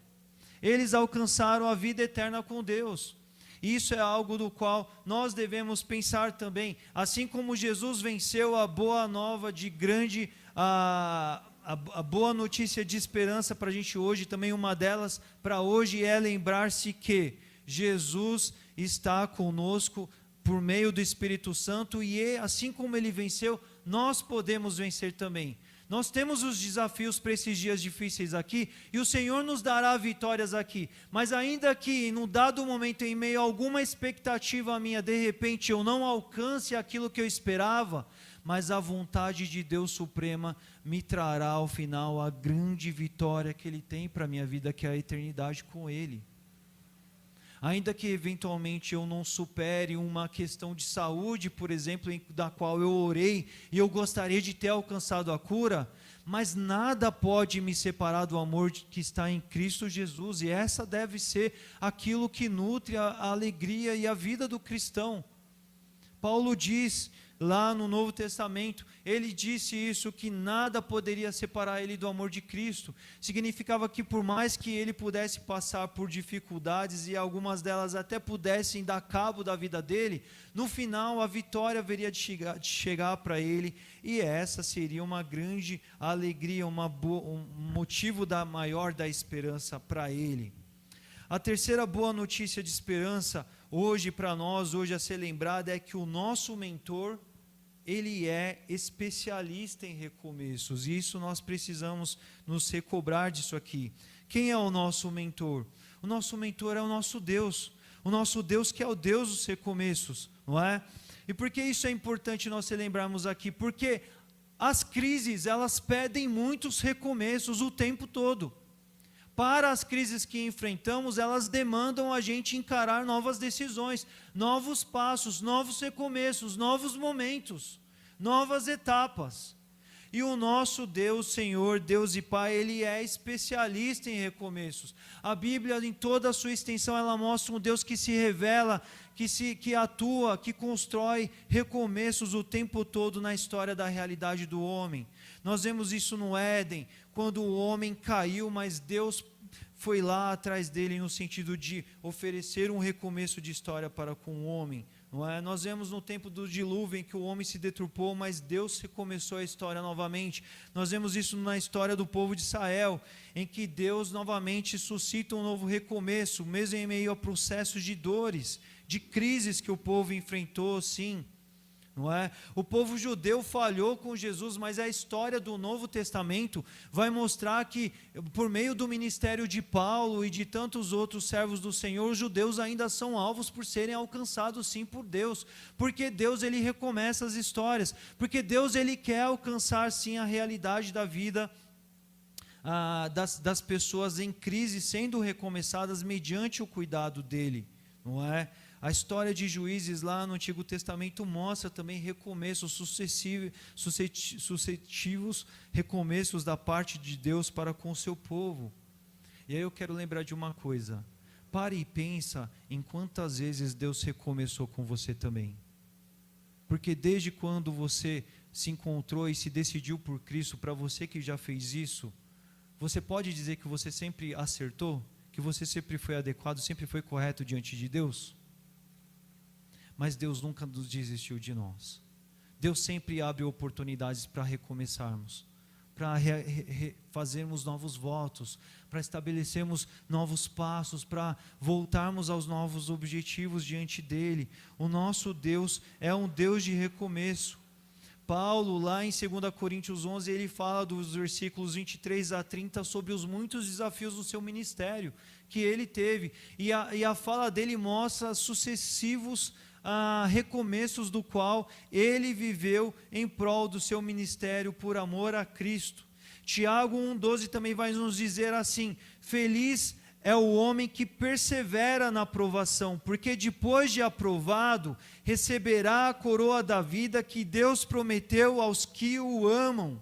Eles alcançaram a vida eterna com Deus. Isso é algo do qual nós devemos pensar também. Assim como Jesus venceu a boa nova de grande... A boa notícia de esperança para a gente hoje, também uma delas para hoje é lembrar-se que Jesus está conosco por meio do Espírito Santo, e assim como Ele venceu, nós podemos vencer também. Nós temos os desafios para esses dias difíceis aqui, e o Senhor nos dará vitórias aqui, mas ainda que num dado momento, em meio a alguma expectativa minha, de repente eu não alcance aquilo que eu esperava, mas a vontade de Deus Suprema me trará ao final a grande vitória que Ele tem para a minha vida, que é a eternidade com Ele. Ainda que eventualmente eu não supere uma questão de saúde, por exemplo, da qual eu orei, e eu gostaria de ter alcançado a cura, mas nada pode me separar do amor que está em Cristo Jesus, e essa deve ser aquilo que nutre a alegria e a vida do cristão. Paulo diz lá no Novo Testamento, ele disse isso, que nada poderia separar ele do amor de Cristo. Significava que por mais que ele pudesse passar por dificuldades, e algumas delas até pudessem dar cabo da vida dele, no final a vitória haveria de chegar para ele, e essa seria uma grande alegria, um motivo maior da esperança para ele. A terceira boa notícia de esperança hoje para nós, hoje a ser lembrada, é que o nosso mentor, ele é especialista em recomeços, e isso nós precisamos nos recobrar disso aqui. Quem é o nosso mentor? O nosso mentor é o nosso Deus que é o Deus dos recomeços, não é? E por que isso é importante nós lembrarmos aqui? Porque as crises, elas pedem muitos recomeços o tempo todo. Para as crises que enfrentamos, elas demandam a gente encarar novas decisões, novos passos, novos recomeços, novos momentos, novas etapas. E o nosso Deus, Senhor, Deus e Pai, Ele é especialista em recomeços. A Bíblia, em toda a sua extensão, ela mostra um Deus que se revela, que atua, que constrói recomeços o tempo todo na história da realidade do homem. Nós vemos isso no Éden, quando o homem caiu, mas Deus foi lá atrás dele no sentido de oferecer um recomeço de história para com o homem. Não é? Nós vemos no tempo do dilúvio em que o homem se deturpou, mas Deus recomeçou a história novamente. Nós vemos isso na história do povo de Israel, em que Deus novamente suscita um novo recomeço, mesmo em meio a processos de dores, de crises que o povo enfrentou, sim. não é? O povo judeu falhou com Jesus, mas a história do Novo Testamento vai mostrar que, por meio do ministério de Paulo e de tantos outros servos do Senhor, os judeus ainda são alvos por serem alcançados sim por Deus, porque Deus ele recomeça as histórias, porque Deus ele quer alcançar sim a realidade da vida das pessoas em crise sendo recomeçadas mediante o cuidado dele, não é? A história de Juízes lá no Antigo Testamento mostra também recomeços sucessivos recomeços da parte de Deus para com o seu povo. E aí eu quero lembrar de uma coisa: pare e pensa em quantas vezes Deus recomeçou com você também. Porque desde quando você se encontrou e se decidiu por Cristo, para você que já fez isso, você pode dizer que você sempre acertou? Que você sempre foi adequado, sempre foi correto diante de Deus? Mas Deus nunca nos desistiu de nós. Deus sempre abre oportunidades para recomeçarmos, para fazermos novos votos, para estabelecermos novos passos, para voltarmos aos novos objetivos diante dEle. O nosso Deus é um Deus de recomeço. Paulo, lá em 2 Coríntios 11, ele fala dos versículos 23 a 30 sobre os muitos desafios do seu ministério que ele teve. E a fala dele mostra sucessivos recomeços do qual ele viveu em prol do seu ministério por amor a Cristo. Tiago 1,12 também vai nos dizer assim: feliz é o homem que persevera na provação, porque depois de aprovado, receberá a coroa da vida que Deus prometeu aos que o amam.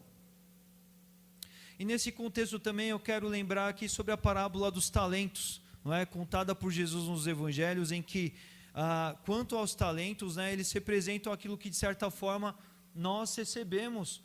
E nesse contexto também eu quero lembrar aqui sobre a parábola dos talentos, não é? Contada por Jesus nos evangelhos, em que quanto aos talentos, né, eles representam aquilo que de certa forma nós recebemos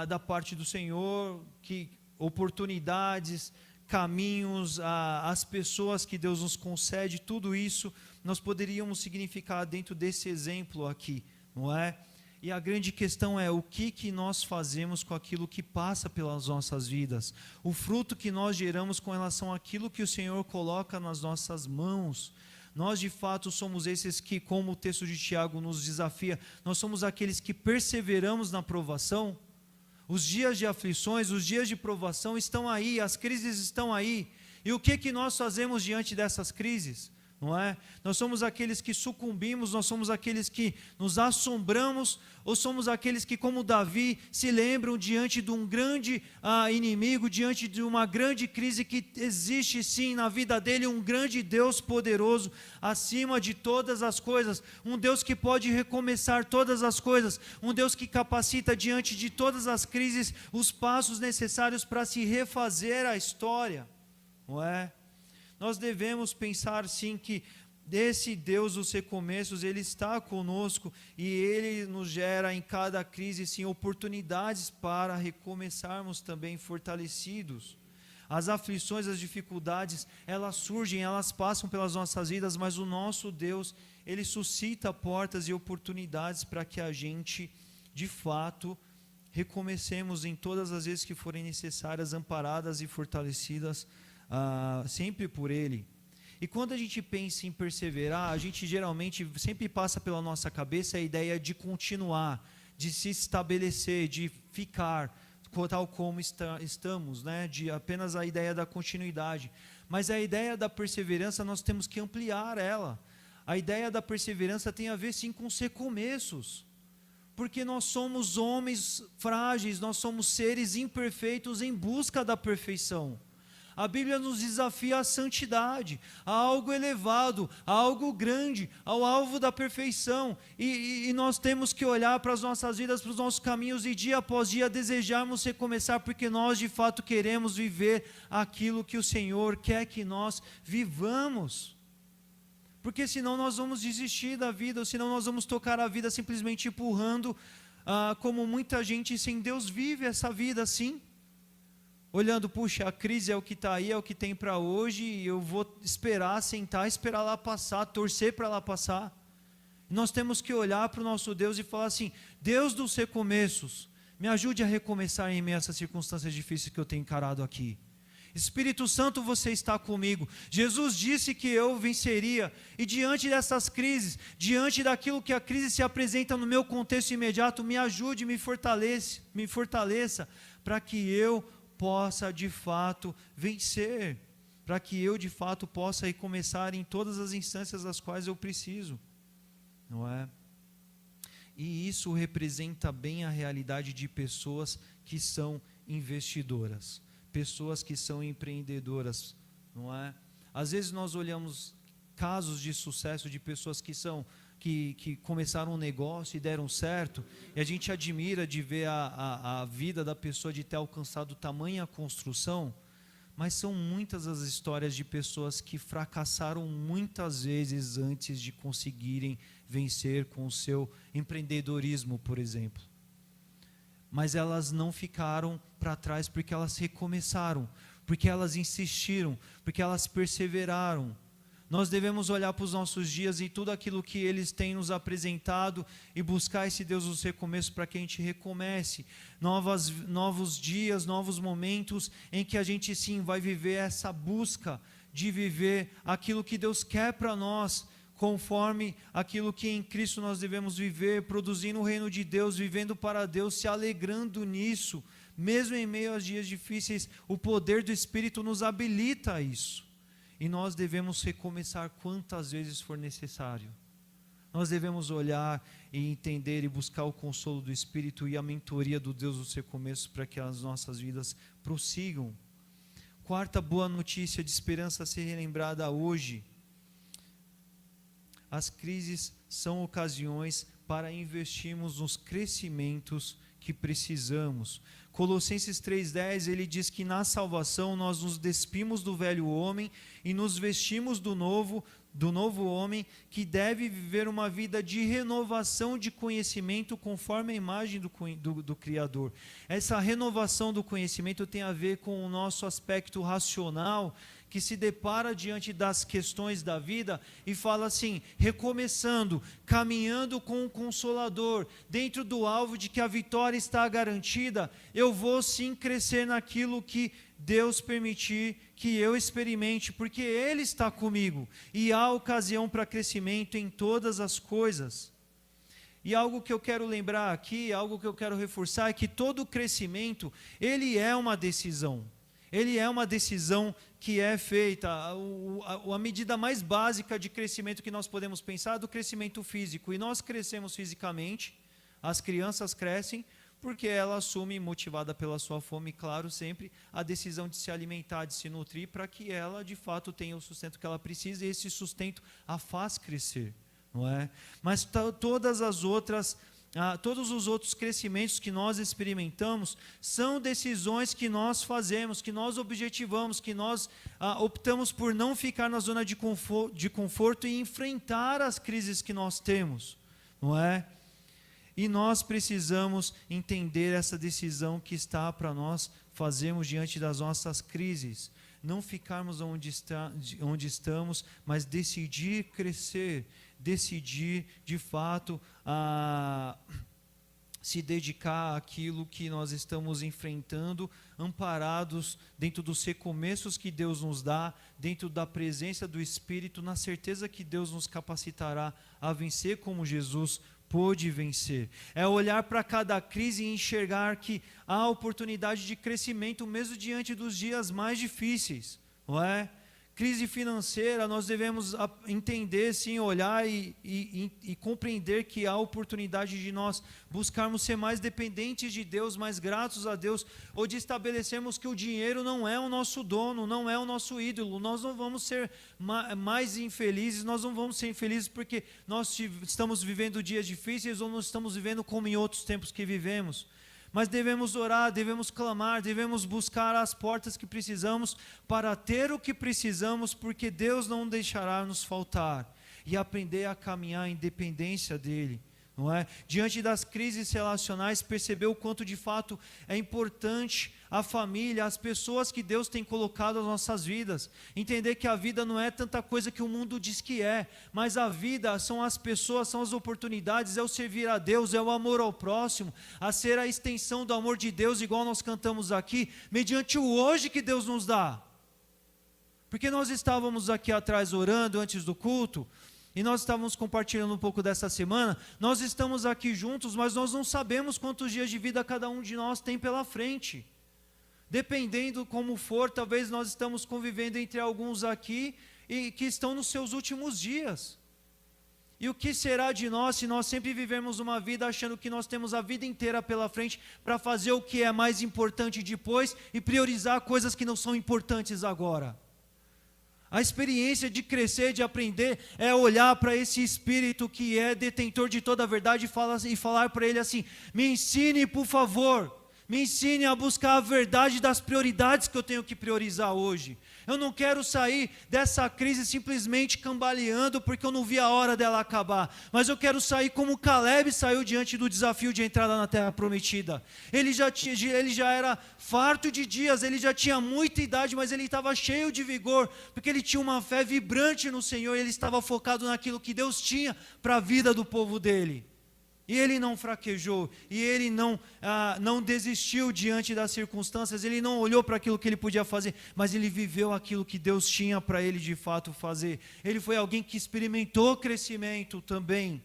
da parte do Senhor, que oportunidades, caminhos, as pessoas que Deus nos concede, tudo isso nós poderíamos significar dentro desse exemplo aqui, não é? E a grande questão é o que nós fazemos com aquilo que passa pelas nossas vidas, o fruto que nós geramos com relação àquilo que o Senhor coloca nas nossas mãos. Nós de fato somos esses que, como o texto de Tiago nos desafia, nós somos aqueles que perseveramos na provação. Os dias de aflições, os dias de provação estão aí, as crises estão aí. E o que nós fazemos diante dessas crises? Não é? Nós somos aqueles que sucumbimos, nós somos aqueles que nos assombramos, ou somos aqueles que, como Davi, se lembram diante de um grande inimigo, diante de uma grande crise, que existe sim na vida dele um grande Deus poderoso, acima de todas as coisas, um Deus que pode recomeçar todas as coisas, um Deus que capacita diante de todas as crises os passos necessários para se refazer a história, não é? Nós devemos pensar sim que esse Deus dos recomeços, Ele está conosco e Ele nos gera em cada crise sim oportunidades para recomeçarmos também fortalecidos. As aflições, as dificuldades, elas surgem, elas passam pelas nossas vidas, mas o nosso Deus, Ele suscita portas e oportunidades para que a gente, de fato, recomecemos em todas as vezes que forem necessárias, amparadas e fortalecidas sempre por Ele. E quando a gente pensa em perseverar, a gente geralmente sempre passa pela nossa cabeça a ideia de continuar, de se estabelecer, de ficar tal como estamos, né? De apenas a ideia da continuidade. Mas a ideia da perseverança nós temos que ampliar ela. A ideia da perseverança tem a ver sim com os recomeços, porque nós somos homens frágeis, nós somos seres imperfeitos em busca da perfeição. A Bíblia nos desafia à santidade, a algo elevado, a algo grande, ao alvo da perfeição. E nós temos que olhar para as nossas vidas, para os nossos caminhos, e dia após dia desejarmos recomeçar, porque nós de fato queremos viver aquilo que o Senhor quer que nós vivamos. Porque senão nós vamos desistir da vida, ou senão nós vamos tocar a vida simplesmente empurrando, como muita gente sem Deus vive essa vida assim. Olhando, puxa, a crise é o que está aí, é o que tem para hoje, e eu vou esperar, sentar, esperar lá passar, torcer para lá passar. Nós temos que olhar para o nosso Deus e falar assim: Deus dos recomeços, me ajude a recomeçar em meio a essas circunstâncias difíceis que eu tenho encarado aqui. Espírito Santo, você está comigo. Jesus disse que eu venceria. E diante dessas crises, diante daquilo que a crise se apresenta no meu contexto imediato, me ajude, me fortaleça, para que eu possa de fato vencer, para que eu de fato possa recomeçar em todas as instâncias das quais eu preciso, não é? E isso representa bem a realidade de pessoas que são investidoras, pessoas que são empreendedoras, não é? Às vezes nós olhamos casos de sucesso de pessoas que começaram um negócio e deram certo, e a gente admira de ver a vida da pessoa, de ter alcançado tamanha construção, mas são muitas as histórias de pessoas que fracassaram muitas vezes antes de conseguirem vencer com o seu empreendedorismo, por exemplo. Mas elas não ficaram para trás porque elas recomeçaram, porque elas insistiram, porque elas perseveraram. Nós devemos olhar para os nossos dias e tudo aquilo que eles têm nos apresentado e buscar esse Deus dos recomeços para que a gente recomece. Novos dias, novos momentos em que a gente sim vai viver essa busca de viver aquilo que Deus quer para nós, conforme aquilo que em Cristo nós devemos viver, produzindo o reino de Deus, vivendo para Deus, se alegrando nisso. Mesmo em meio aos dias difíceis, o poder do Espírito nos habilita a isso. E nós devemos recomeçar quantas vezes for necessário. Nós devemos olhar e entender e buscar o consolo do Espírito e a mentoria do Deus dos recomeços para que as nossas vidas prossigam. Quarta boa notícia de esperança a ser relembrada hoje. As crises são ocasiões para investirmos nos crescimentos que precisamos. Colossenses 3,10, ele diz que na salvação nós nos despimos do velho homem e nos vestimos do novo homem, que deve viver uma vida de renovação de conhecimento conforme a imagem do Criador. Essa renovação do conhecimento tem a ver com o nosso aspecto racional, que se depara diante das questões da vida e fala assim, recomeçando, caminhando com o Consolador, dentro do alvo de que a vitória está garantida, eu vou sim crescer naquilo que Deus permitir que eu experimente, porque Ele está comigo, e há ocasião para crescimento em todas as coisas. E algo que eu quero lembrar aqui, algo que eu quero reforçar, é que todo crescimento, ele é uma decisão. Ele é uma decisão que é feita, a medida mais básica de crescimento que nós podemos pensar é do crescimento físico. E nós crescemos fisicamente, as crianças crescem, porque ela assume, motivada pela sua fome, claro, sempre, a decisão de se alimentar, de se nutrir, para que ela, de fato, tenha o sustento que ela precisa, e esse sustento a faz crescer, não é? Mas todos os outros crescimentos que nós experimentamos são decisões que nós fazemos, que nós objetivamos, que nós optamos por não ficar na zona de conforto e enfrentar as crises que nós temos, não é? E nós precisamos entender essa decisão que está para nós fazermos diante das nossas crises. Não ficarmos onde estamos, mas decidir crescer, decidir de fato se dedicar àquilo que nós estamos enfrentando, amparados dentro dos recomeços que Deus nos dá, dentro da presença do Espírito, na certeza que Deus nos capacitará a vencer como Jesus pôde vencer. É olhar para cada crise e enxergar que há oportunidade de crescimento mesmo diante dos dias mais difíceis, não é? Crise financeira, nós devemos entender, sim, olhar e compreender que há oportunidade de nós buscarmos ser mais dependentes de Deus, mais gratos a Deus, ou de estabelecermos que o dinheiro não é o nosso dono, não é o nosso ídolo. Nós não vamos ser mais infelizes, nós não vamos ser infelizes porque nós estamos vivendo dias difíceis ou não estamos vivendo como em outros tempos que vivemos. Mas devemos orar, devemos clamar, devemos buscar as portas que precisamos para ter o que precisamos, porque Deus não deixará nos faltar, e aprender a caminhar em dependência dEle, não é? Diante das crises relacionais, perceber o quanto de fato é importante a família, as pessoas que Deus tem colocado nas nossas vidas. Entender que a vida não é tanta coisa que o mundo diz que é, mas a vida são as pessoas, são as oportunidades, é o servir a Deus, é o amor ao próximo, a ser a extensão do amor de Deus, igual nós cantamos aqui, mediante o hoje que Deus nos dá. Porque nós estávamos aqui atrás orando antes do culto, e nós estávamos compartilhando um pouco dessa semana. Nós estamos aqui juntos, mas nós não sabemos quantos dias de vida cada um de nós tem pela frente. Dependendo como for, talvez nós estamos convivendo entre alguns aqui e que estão nos seus últimos dias. E o que será de nós se nós sempre vivemos uma vida achando que nós temos a vida inteira pela frente para fazer o que é mais importante depois e priorizar coisas que não são importantes agora? A experiência de crescer, de aprender, é olhar para esse Espírito que é detentor de toda a verdade e falar para ele assim: me ensine, por favor, me ensine a buscar a verdade das prioridades que eu tenho que priorizar hoje. Eu não quero sair dessa crise simplesmente cambaleando porque eu não vi a hora dela acabar, mas eu quero sair como Caleb saiu diante do desafio de entrada na terra prometida. Ele já era farto de dias, ele já tinha muita idade, mas ele estava cheio de vigor, porque ele tinha uma fé vibrante no Senhor, e ele estava focado naquilo que Deus tinha para a vida do povo dele. E ele não fraquejou, e ele não desistiu diante das circunstâncias, ele não olhou para aquilo que ele podia fazer, mas ele viveu aquilo que Deus tinha para ele de fato fazer. Ele foi alguém que experimentou crescimento também.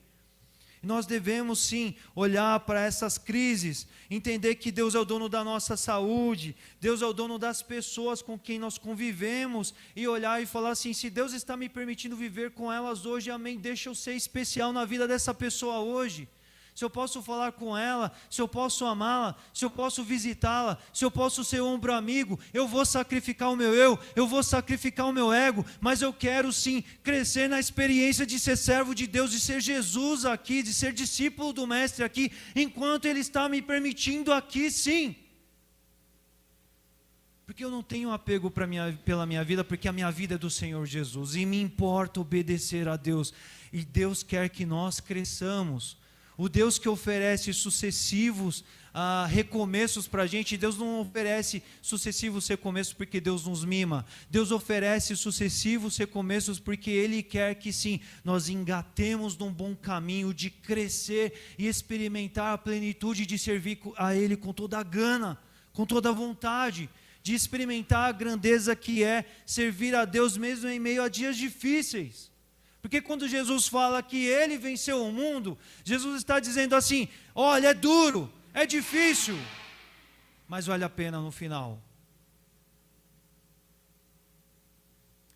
Nós devemos sim olhar para essas crises, entender que Deus é o dono da nossa saúde, Deus é o dono das pessoas com quem nós convivemos, e olhar e falar assim: se Deus está me permitindo viver com elas hoje, amém, deixa eu ser especial na vida dessa pessoa hoje. Se eu posso falar com ela, se eu posso amá-la, se eu posso visitá-la, se eu posso ser ombro amigo, eu vou sacrificar o meu eu vou sacrificar o meu ego, mas eu quero sim crescer na experiência de ser servo de Deus, de ser Jesus aqui, de ser discípulo do Mestre aqui, enquanto Ele está me permitindo aqui, sim. Porque eu não tenho apego pela minha vida, porque a minha vida é do Senhor Jesus, e me importa obedecer a Deus, e Deus quer que nós cresçamos. O Deus que oferece sucessivos recomeços para a gente, Deus não oferece sucessivos recomeços porque Deus nos mima. Deus oferece sucessivos recomeços porque Ele quer que sim, nós engatemos num bom caminho de crescer e experimentar a plenitude de servir a Ele com toda a gana, com toda a vontade, de experimentar a grandeza que é servir a Deus mesmo em meio a dias difíceis. Porque quando Jesus fala que Ele venceu o mundo, Jesus está dizendo assim: olha, é duro, é difícil, mas vale a pena no final.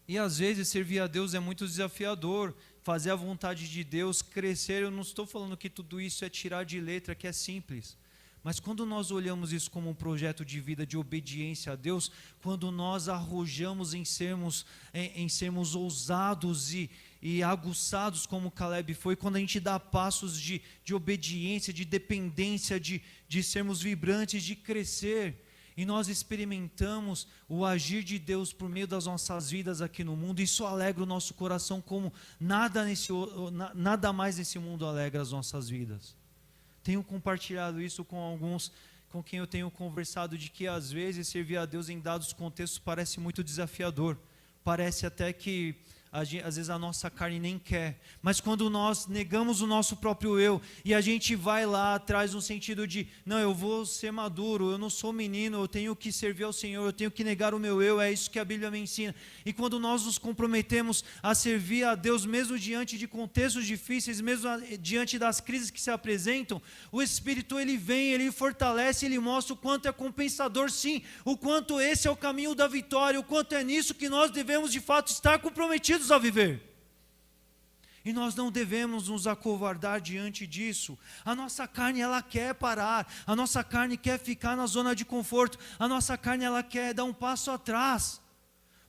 E às vezes servir a Deus é muito desafiador, fazer a vontade de Deus, crescer. Eu não estou falando que tudo isso é tirar de letra, que é simples. Mas quando nós olhamos isso como um projeto de vida de obediência a Deus, quando nós arrojamos em sermos ousados e aguçados como Caleb foi, quando a gente dá passos de obediência, de dependência, de sermos vibrantes, de crescer, e nós experimentamos o agir de Deus por meio das nossas vidas aqui no mundo, isso alegra o nosso coração como nada mais nesse mundo alegra as nossas vidas. Tenho compartilhado isso com alguns com quem eu tenho conversado, de que às vezes servir a Deus em dados contextos parece muito desafiador, parece até que às vezes a nossa carne nem quer, mas quando nós negamos o nosso próprio eu, e a gente vai lá atrás no sentido de, não, eu vou ser maduro, eu não sou menino, eu tenho que servir ao Senhor, eu tenho que negar o meu eu, é isso que a Bíblia me ensina. E quando nós nos comprometemos a servir a Deus, mesmo diante de contextos difíceis, mesmo diante das crises que se apresentam, o Espírito ele vem, ele fortalece, ele mostra o quanto é compensador, sim, o quanto esse é o caminho da vitória, o quanto é nisso que nós devemos de fato estar comprometidos a viver. E nós não devemos nos acovardar diante disso. A nossa carne ela quer parar, a nossa carne quer ficar na zona de conforto, a nossa carne ela quer dar um passo atrás.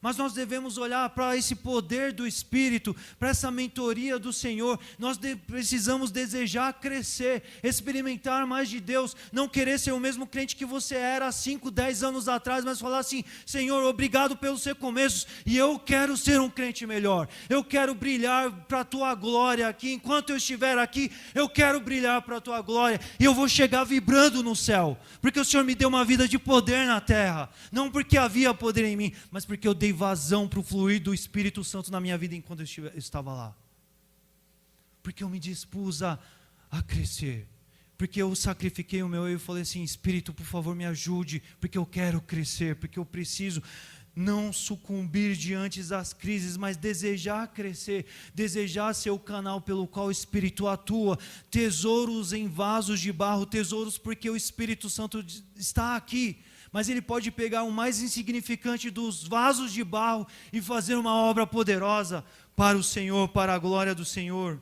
Mas nós devemos olhar para esse poder do Espírito, para essa mentoria do Senhor. Nós precisamos desejar crescer, experimentar mais de Deus, não querer ser o mesmo crente que você era há 5, 10 anos atrás, mas falar assim: Senhor, obrigado pelos recomeços, e eu quero ser um crente melhor, eu quero brilhar para a Tua glória aqui, enquanto eu estiver aqui, eu quero brilhar para a Tua glória, e eu vou chegar vibrando no céu, porque o Senhor me deu uma vida de poder na terra, não porque havia poder em mim, mas porque eu dei vazão para o fluir do Espírito Santo na minha vida enquanto eu estava lá. Porque eu me dispus a crescer. Porque eu sacrifiquei o meu eu e falei assim: Espírito, por favor, me ajude, porque eu quero crescer, porque eu preciso não sucumbir diante das crises, mas desejar crescer, desejar ser o canal pelo qual o Espírito atua, tesouros em vasos de barro, tesouros porque o Espírito Santo está aqui, mas Ele pode pegar o mais insignificante dos vasos de barro e fazer uma obra poderosa para o Senhor, para a glória do Senhor.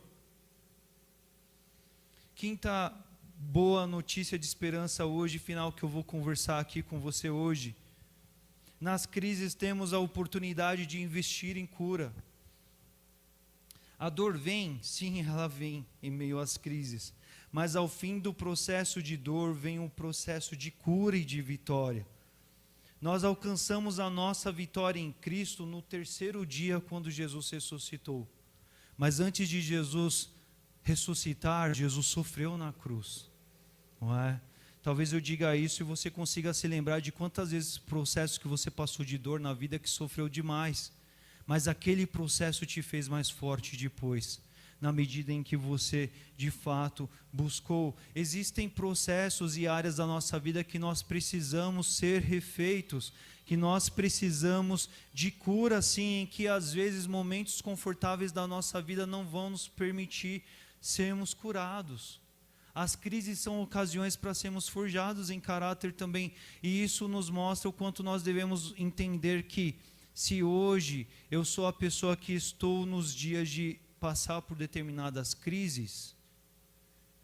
Quinta boa notícia de esperança hoje, final, que eu vou conversar aqui com você hoje. Nas crises temos a oportunidade de investir em cura. A dor vem, sim, ela vem em meio às crises. Mas ao fim do processo de dor vem um processo de cura e de vitória. Nós alcançamos a nossa vitória em Cristo no 3º dia, quando Jesus ressuscitou. Mas antes de Jesus ressuscitar, Jesus sofreu na cruz, não é? Talvez eu diga isso e você consiga se lembrar de quantas vezes processos que você passou de dor na vida que sofreu demais. Mas aquele processo te fez mais forte depois, na medida em que você, de fato, buscou. Existem processos e áreas da nossa vida que nós precisamos ser refeitos, que nós precisamos de cura, sim, em que às vezes momentos confortáveis da nossa vida não vão nos permitir sermos curados. As crises são ocasiões para sermos forjados em caráter também, e isso nos mostra o quanto nós devemos entender que, se hoje eu sou a pessoa que estou nos dias de passar por determinadas crises,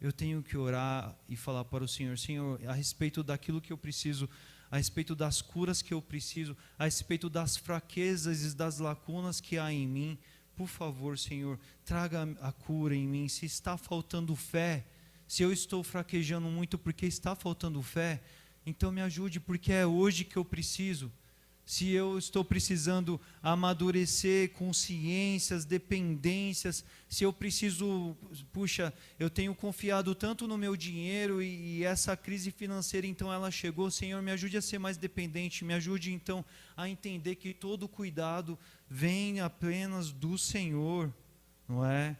eu tenho que orar e falar para o Senhor: Senhor, a respeito daquilo que eu preciso, a respeito das curas que eu preciso, a respeito das fraquezas e das lacunas que há em mim, por favor, Senhor, traga a cura em mim. Se está faltando fé, se eu estou fraquejando muito porque está faltando fé, então me ajude, porque é hoje que eu preciso. Se eu estou precisando amadurecer consciências, dependências, se eu preciso, eu tenho confiado tanto no meu dinheiro e essa crise financeira, então ela chegou, Senhor, me ajude a ser mais dependente, me ajude então a entender que todo cuidado vem apenas do Senhor, não é?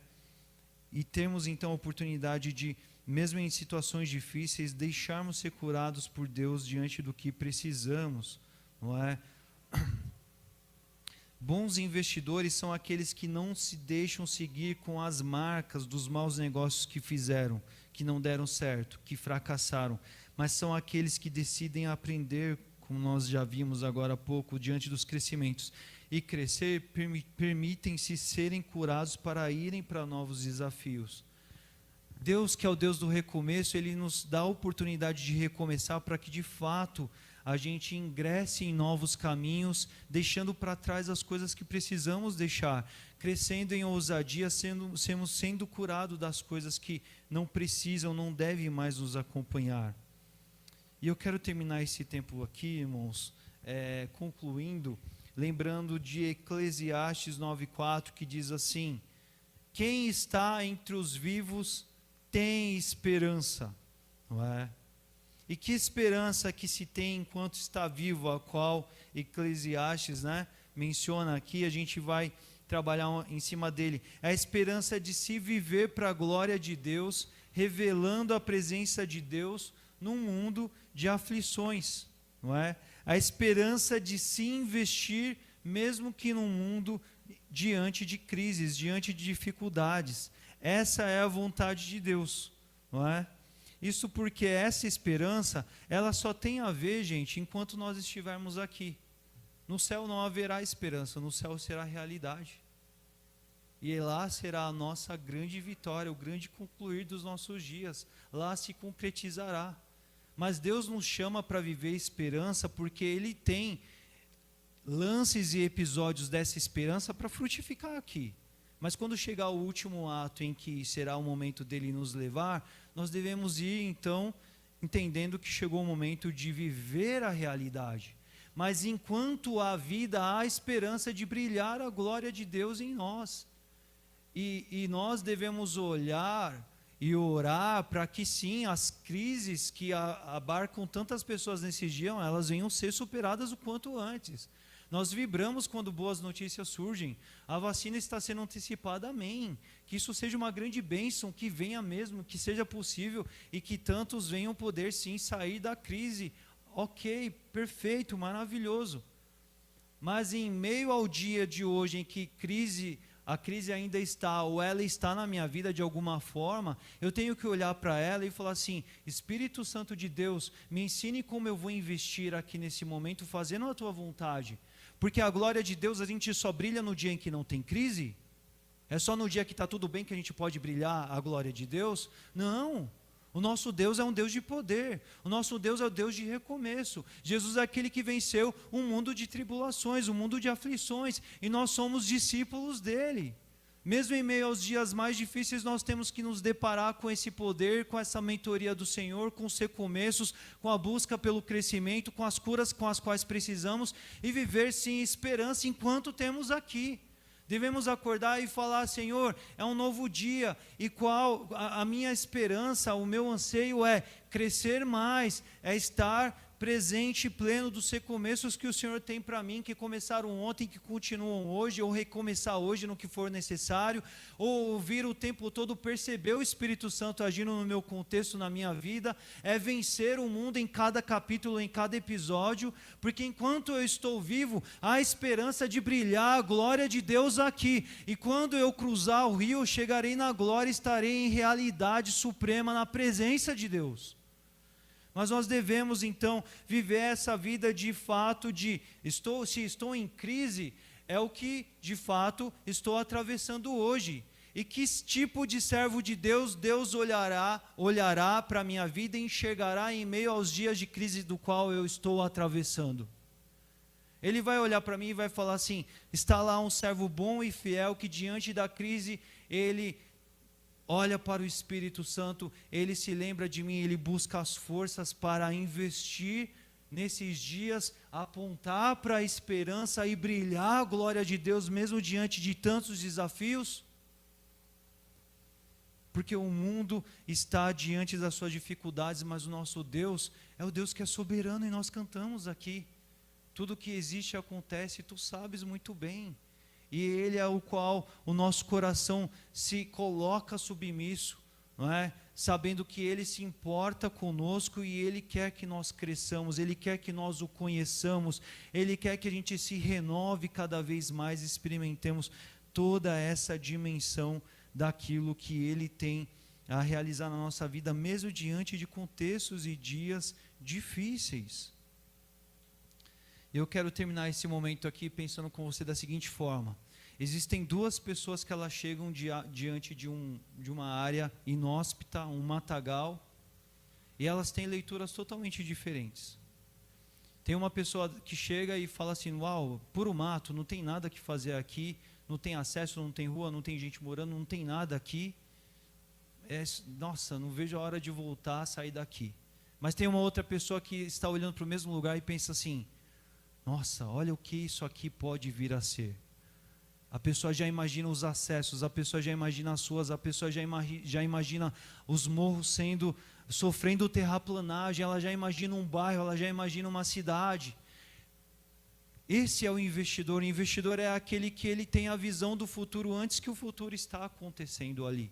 E temos então a oportunidade de, mesmo em situações difíceis, deixarmos ser curados por Deus diante do que precisamos, não é? Bons investidores são aqueles que não se deixam seguir com as marcas dos maus negócios que fizeram, que não deram certo, que fracassaram, mas são aqueles que decidem aprender, como nós já vimos agora há pouco, diante dos crescimentos. E crescer, permitem-se serem curados para irem para novos desafios. Deus, que é o Deus do recomeço, Ele nos dá a oportunidade de recomeçar para que de fato a gente ingresse em novos caminhos, deixando para trás as coisas que precisamos deixar, crescendo em ousadia, sendo curado das coisas que não precisam, não devem mais nos acompanhar. E eu quero terminar esse tempo aqui, irmãos, concluindo, lembrando de Eclesiastes 9:4, que diz assim: quem está entre os vivos tem esperança, não é? E que esperança que se tem enquanto está vivo, a qual Eclesiastes, menciona aqui, a gente vai trabalhar em cima dele. É a esperança de se viver para a glória de Deus, revelando a presença de Deus num mundo de aflições, não é? A esperança de se investir, mesmo que num mundo diante de crises, diante de dificuldades. Essa é a vontade de Deus, não é? Isso porque essa esperança, ela só tem a ver, gente, enquanto nós estivermos aqui. No céu não haverá esperança, no céu será realidade. E lá será a nossa grande vitória, o grande concluir dos nossos dias. Lá se concretizará. Mas Deus nos chama para viver esperança porque Ele tem lances e episódios dessa esperança para frutificar aqui. Mas quando chegar o último ato em que será o momento dele nos levar, nós devemos ir então entendendo que chegou o momento de viver a realidade. Mas enquanto há vida, há esperança de brilhar a glória de Deus em nós. E nós devemos olhar e orar para que sim, as crises que abarcam tantas pessoas nesses dias, elas venham ser superadas o quanto antes. Nós vibramos quando boas notícias surgem. A vacina está sendo antecipada, amém. Que isso seja uma grande bênção, que venha mesmo, que seja possível e que tantos venham poder sim sair da crise. Ok, perfeito, maravilhoso. Mas em meio ao dia de hoje em que a crise ainda está, ou ela está na minha vida de alguma forma, eu tenho que olhar para ela e falar assim: Espírito Santo de Deus, me ensine como eu vou investir aqui nesse momento, fazendo a tua vontade. Porque a glória de Deus, a gente só brilha no dia em que não tem crise? É só no dia que está tudo bem que a gente pode brilhar a glória de Deus? Não. O nosso Deus é um Deus de poder. O nosso Deus é o Deus de recomeço. Jesus é aquele que venceu um mundo de tribulações, um mundo de aflições. E nós somos discípulos dele. Mesmo em meio aos dias mais difíceis, nós temos que nos deparar com esse poder, com essa mentoria do Senhor, com os recomeços, com a busca pelo crescimento, com as curas com as quais precisamos e viver sim esperança enquanto temos aqui. Devemos acordar e falar: Senhor, é um novo dia, e qual a minha esperança, o meu anseio é crescer mais, é estar presente e pleno dos recomeços que o Senhor tem para mim, que começaram ontem, que continuam hoje, ou recomeçar hoje no que for necessário, ou ouvir o tempo todo, perceber o Espírito Santo agindo no meu contexto, na minha vida, é vencer o mundo em cada capítulo, em cada episódio, porque enquanto eu estou vivo, há esperança de brilhar a glória de Deus aqui, e quando eu cruzar o rio, eu chegarei na glória, estarei em realidade suprema na presença de Deus. Mas nós devemos então viver essa vida de fato se estou em crise, é o que de fato estou atravessando hoje. E que tipo de servo de Deus olhará para a minha vida e enxergará em meio aos dias de crise do qual eu estou atravessando. Ele vai olhar para mim e vai falar assim: está lá um servo bom e fiel que diante da crise ele olha para o Espírito Santo, ele se lembra de mim, ele busca as forças para investir nesses dias, apontar para a esperança e brilhar a glória de Deus mesmo diante de tantos desafios. Porque o mundo está diante das suas dificuldades, mas o nosso Deus é o Deus que é soberano, e nós cantamos aqui: tudo que existe acontece, tu sabes muito bem. E Ele é o qual o nosso coração se coloca submisso, não é? Sabendo que Ele se importa conosco e Ele quer que nós cresçamos, Ele quer que nós o conheçamos, Ele quer que a gente se renove cada vez mais, experimentemos toda essa dimensão daquilo que Ele tem a realizar na nossa vida, mesmo diante de contextos e dias difíceis. Eu quero terminar esse momento aqui pensando com você da seguinte forma: existem duas pessoas que elas chegam diante de uma área inóspita, um matagal, e elas têm leituras totalmente diferentes. Tem uma pessoa que chega e fala assim: uau, puro mato, não tem nada que fazer aqui, não tem acesso, não tem rua, não tem gente morando, não tem nada aqui. Nossa, não vejo a hora de voltar, sair daqui. Mas tem uma outra pessoa que está olhando para o mesmo lugar e pensa assim: nossa, olha o que isso aqui pode vir a ser. A pessoa já imagina os acessos, a pessoa já imagina as ruas, a pessoa já imagina os morros sofrendo terraplanagem, ela já imagina um bairro, ela já imagina uma cidade. Esse é o investidor. O investidor é aquele que ele tem a visão do futuro antes que o futuro está acontecendo ali.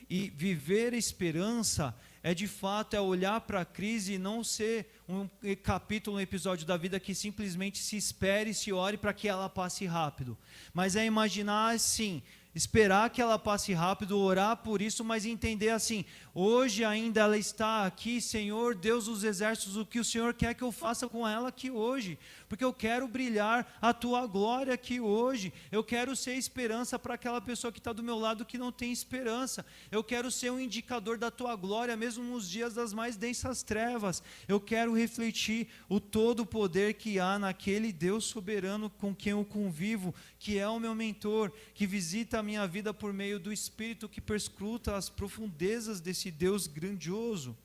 E viver a esperança é de fato olhar para a crise e não ser um capítulo, um episódio da vida que simplesmente se espere e se ore para que ela passe rápido. Mas é imaginar assim: esperar que ela passe rápido, orar por isso, mas entender assim, hoje ainda ela está aqui, Senhor, Deus dos exércitos, o que o Senhor quer que eu faça com ela aqui hoje, porque eu quero brilhar a tua glória aqui hoje, eu quero ser esperança para aquela pessoa que está do meu lado que não tem esperança, eu quero ser um indicador da tua glória, mesmo nos dias das mais densas trevas, eu quero refletir o todo o poder que há naquele Deus soberano com quem eu convivo, que é o meu mentor, que visita a minha vida por meio do Espírito, que perscruta as profundezas desse Deus grandioso,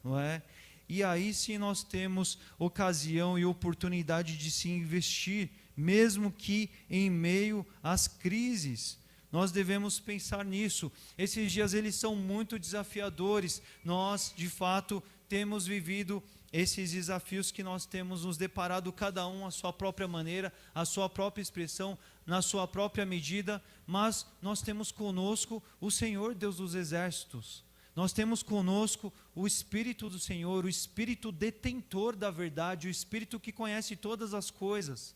não é? E aí sim nós temos ocasião e oportunidade de se investir, mesmo que em meio às crises. Nós devemos pensar nisso. Esses dias eles são muito desafiadores. Nós, de fato, temos vivido esses desafios que nós temos nos deparado, cada um à sua própria maneira, à sua própria expressão, na sua própria medida, mas nós temos conosco o Senhor Deus dos exércitos. Nós temos conosco o Espírito do Senhor, o Espírito detentor da verdade, o Espírito que conhece todas as coisas.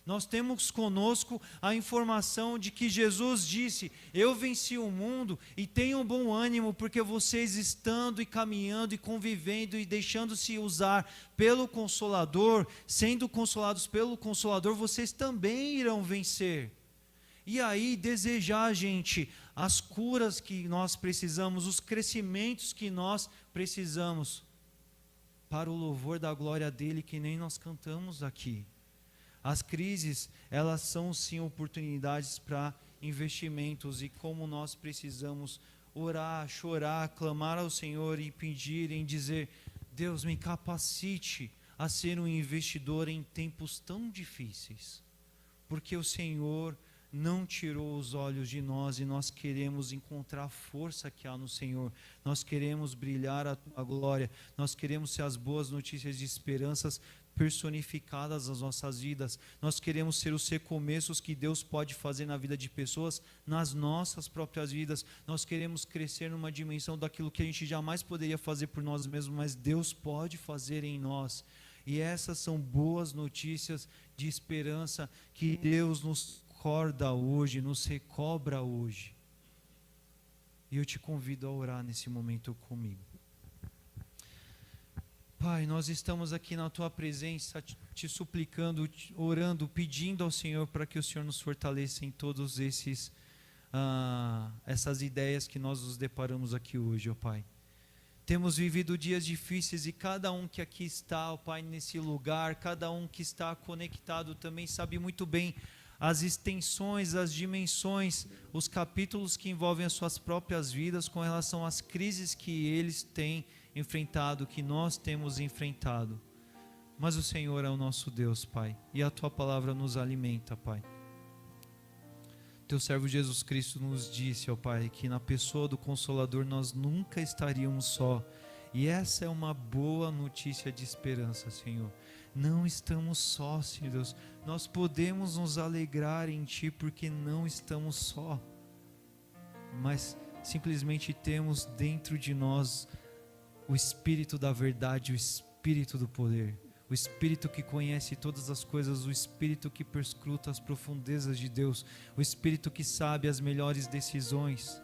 Nós temos conosco a informação de que Jesus disse: eu venci o mundo e tenham bom ânimo, porque vocês estando e caminhando e convivendo e deixando-se usar pelo Consolador, sendo consolados pelo Consolador, vocês também irão vencer. E aí desejar, gente, as curas que nós precisamos, os crescimentos que nós precisamos, para o louvor da glória dele, que nem nós cantamos aqui. As crises, elas são sim oportunidades para investimentos, e como nós precisamos orar, chorar, clamar ao Senhor e pedir, em dizer: Deus, me capacite a ser um investidor em tempos tão difíceis, porque o Senhor não tirou os olhos de nós, e nós queremos encontrar a força que há no Senhor, nós queremos brilhar a tua glória, nós queremos ser as boas notícias de esperanças personificadas nas nossas vidas, nós queremos ser os recomeços que Deus pode fazer na vida de pessoas, nas nossas próprias vidas, nós queremos crescer numa dimensão daquilo que a gente jamais poderia fazer por nós mesmos, mas Deus pode fazer em nós. E essas são boas notícias de esperança que Deus nos acorda hoje, nos recobra hoje. E eu te convido a orar nesse momento comigo. Pai, nós estamos aqui na tua presença, te suplicando, orando, pedindo ao Senhor para que o Senhor nos fortaleça em todos essas ideias que nós nos deparamos aqui hoje, ó Pai. Temos vivido dias difíceis, e cada um que aqui está, ó Pai, nesse lugar, cada um que está conectado também sabe muito bem as extensões, as dimensões, os capítulos que envolvem as suas próprias vidas com relação às crises que eles têm enfrentado, que nós temos enfrentado. Mas o Senhor é o nosso Deus, Pai, e a tua palavra nos alimenta, Pai. Teu servo Jesus Cristo nos disse, ó Pai, que na pessoa do Consolador nós nunca estaríamos só. E essa é uma boa notícia de esperança, Senhor. Não estamos só, Senhor Deus. Nós podemos nos alegrar em Ti, porque não estamos só. Mas simplesmente temos dentro de nós o Espírito da verdade, o Espírito do poder. O Espírito que conhece todas as coisas, o Espírito que perscruta as profundezas de Deus, o Espírito que sabe as melhores decisões.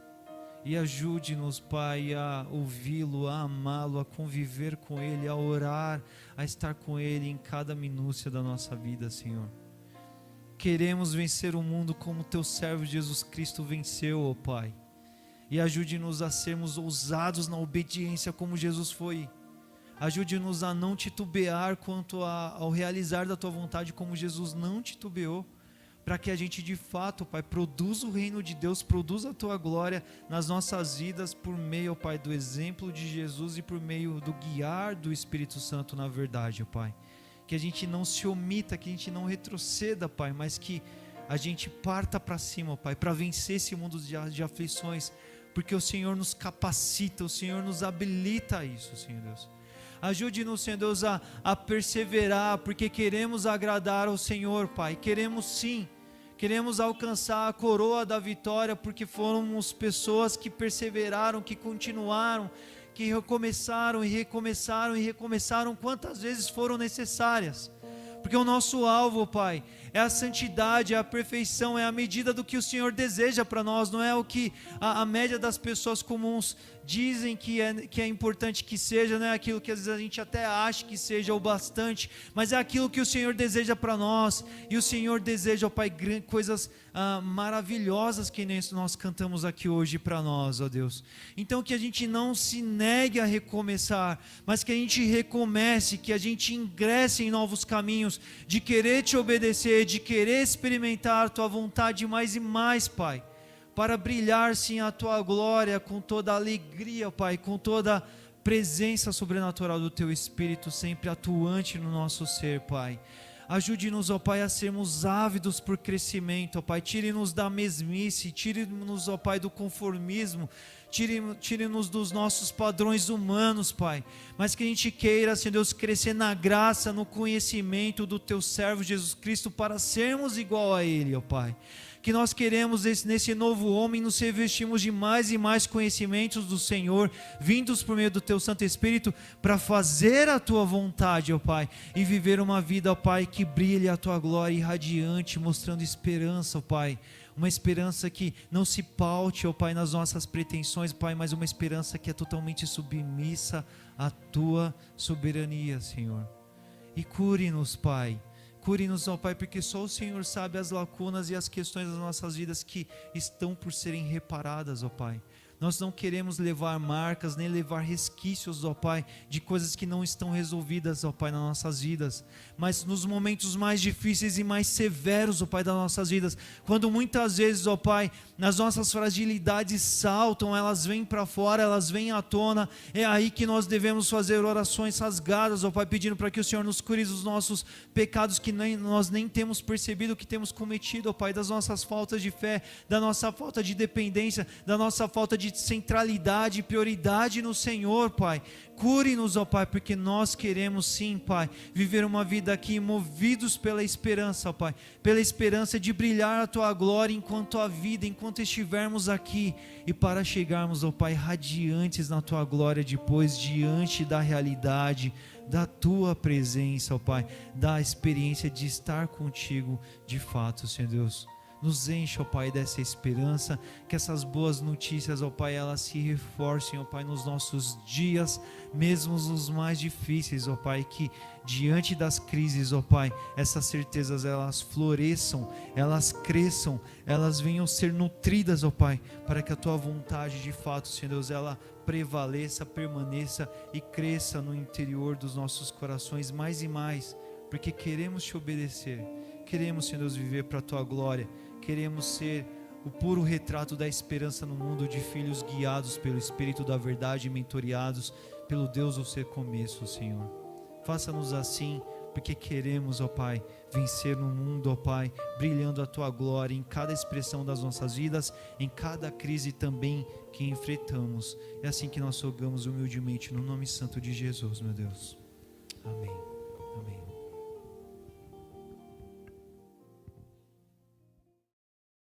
E ajude-nos, Pai, a ouvi-lo, a amá-lo, a conviver com Ele, a orar, a estar com Ele em cada minúcia da nossa vida, Senhor. Queremos vencer o mundo como Teu servo Jesus Cristo venceu, ó Pai. E ajude-nos a sermos ousados na obediência como Jesus foi. Ajude-nos a não titubear quanto ao realizar da Tua vontade como Jesus não titubeou, para que a gente de fato, Pai, produza o reino de Deus, produza a Tua glória nas nossas vidas por meio, Pai, do exemplo de Jesus e por meio do guiar do Espírito Santo na verdade, Pai. Que a gente não se omita, que a gente não retroceda, Pai, mas que a gente parta para cima, Pai, para vencer esse mundo de aflições, porque o Senhor nos capacita, o Senhor nos habilita a isso, Senhor Deus. Ajude-nos, Senhor Deus, a perseverar, porque queremos agradar ao Senhor, Pai. Queremos sim, queremos alcançar a coroa da vitória, porque fomos pessoas que perseveraram, que continuaram, que recomeçaram e recomeçaram e recomeçaram quantas vezes foram necessárias. porque o nosso alvo, Pai, é a santidade, é a perfeição, é a medida do que o Senhor deseja para nós, não é o que a média das pessoas comuns dizem que é importante que seja, não é aquilo que às vezes a gente até acha que seja o bastante, mas é aquilo que o Senhor deseja para nós, e o Senhor deseja, ó Pai, coisas maravilhosas que nós cantamos aqui hoje para nós, ó Deus. Então que a gente não se negue a recomeçar, mas que a gente recomece, que a gente ingresse em novos caminhos, de querer te obedecer, de querer experimentar a tua vontade mais e mais, Pai, para brilhar sim a tua glória com toda a alegria, Pai, com toda a presença sobrenatural do teu Espírito sempre atuante no nosso ser, Pai. Ajude-nos, ó Pai, a sermos ávidos por crescimento, ó Pai. Tire-nos da mesmice, tire-nos, ó Pai, do conformismo, tire-nos dos nossos padrões humanos, Pai. Mas que a gente queira, Senhor Deus, crescer na graça, no conhecimento do Teu servo Jesus Cristo, para sermos igual a Ele, ó Pai. Que nós queremos nesse novo homem nos revestimos de mais e mais conhecimentos do Senhor, vindos por meio do Teu Santo Espírito, para fazer a Tua vontade, ó Pai, e viver uma vida, ó Pai, que brilhe a Tua glória irradiante, mostrando esperança, ó Pai, uma esperança que não se paute, ó Pai, nas nossas pretensões, Pai, mas uma esperança que é totalmente submissa à Tua soberania, Senhor. E cure-nos, Pai. Cure-nos, ó Pai, porque só o Senhor sabe as lacunas e as questões das nossas vidas que estão por serem reparadas, ó Pai. Nós não queremos levar marcas, nem levar resquícios, ó Pai, de coisas que não estão resolvidas, ó Pai, nas nossas vidas. Mas nos momentos mais difíceis e mais severos, ó Pai, das nossas vidas, quando muitas vezes, ó Pai, nas nossas fragilidades saltam, elas vêm para fora, elas vêm à tona, é aí que nós devemos fazer orações rasgadas, ó Pai, pedindo para que o Senhor nos cure dos nossos pecados que nós nem temos percebido que temos cometido, ó Pai, das nossas faltas de fé, da nossa falta de dependência, da nossa falta de centralidade e prioridade no Senhor, Pai. Cure-nos, ó Pai, porque nós queremos sim, Pai, viver uma vida aqui movidos pela esperança, ó Pai, pela esperança de brilhar a Tua glória enquanto a vida, enquanto estivermos aqui, e para chegarmos, ó Pai, radiantes na Tua glória depois, diante da realidade da Tua presença, ó Pai, da experiência de estar contigo de fato, Senhor Deus. Nos enche, ó Pai, dessa esperança, que essas boas notícias, ó Pai, elas se reforcem, ó Pai, nos nossos dias, mesmo os mais difíceis, ó Pai, que diante das crises, ó Pai, essas certezas elas floresçam, elas cresçam, elas venham ser nutridas, ó Pai, para que a Tua vontade de fato, Senhor Deus, ela prevaleça, permaneça e cresça no interior dos nossos corações mais e mais, porque queremos Te obedecer, queremos, Senhor Deus, viver para a Tua glória. Queremos ser o puro retrato da esperança no mundo, de filhos guiados pelo Espírito da verdade e mentoreados pelo Deus do seu começo, Senhor. Faça-nos assim, porque queremos, ó Pai, vencer no mundo, ó Pai, brilhando a Tua glória em cada expressão das nossas vidas, em cada crise também que enfrentamos. É assim que nós rogamos humildemente no nome santo de Jesus, meu Deus. Amém. Amém.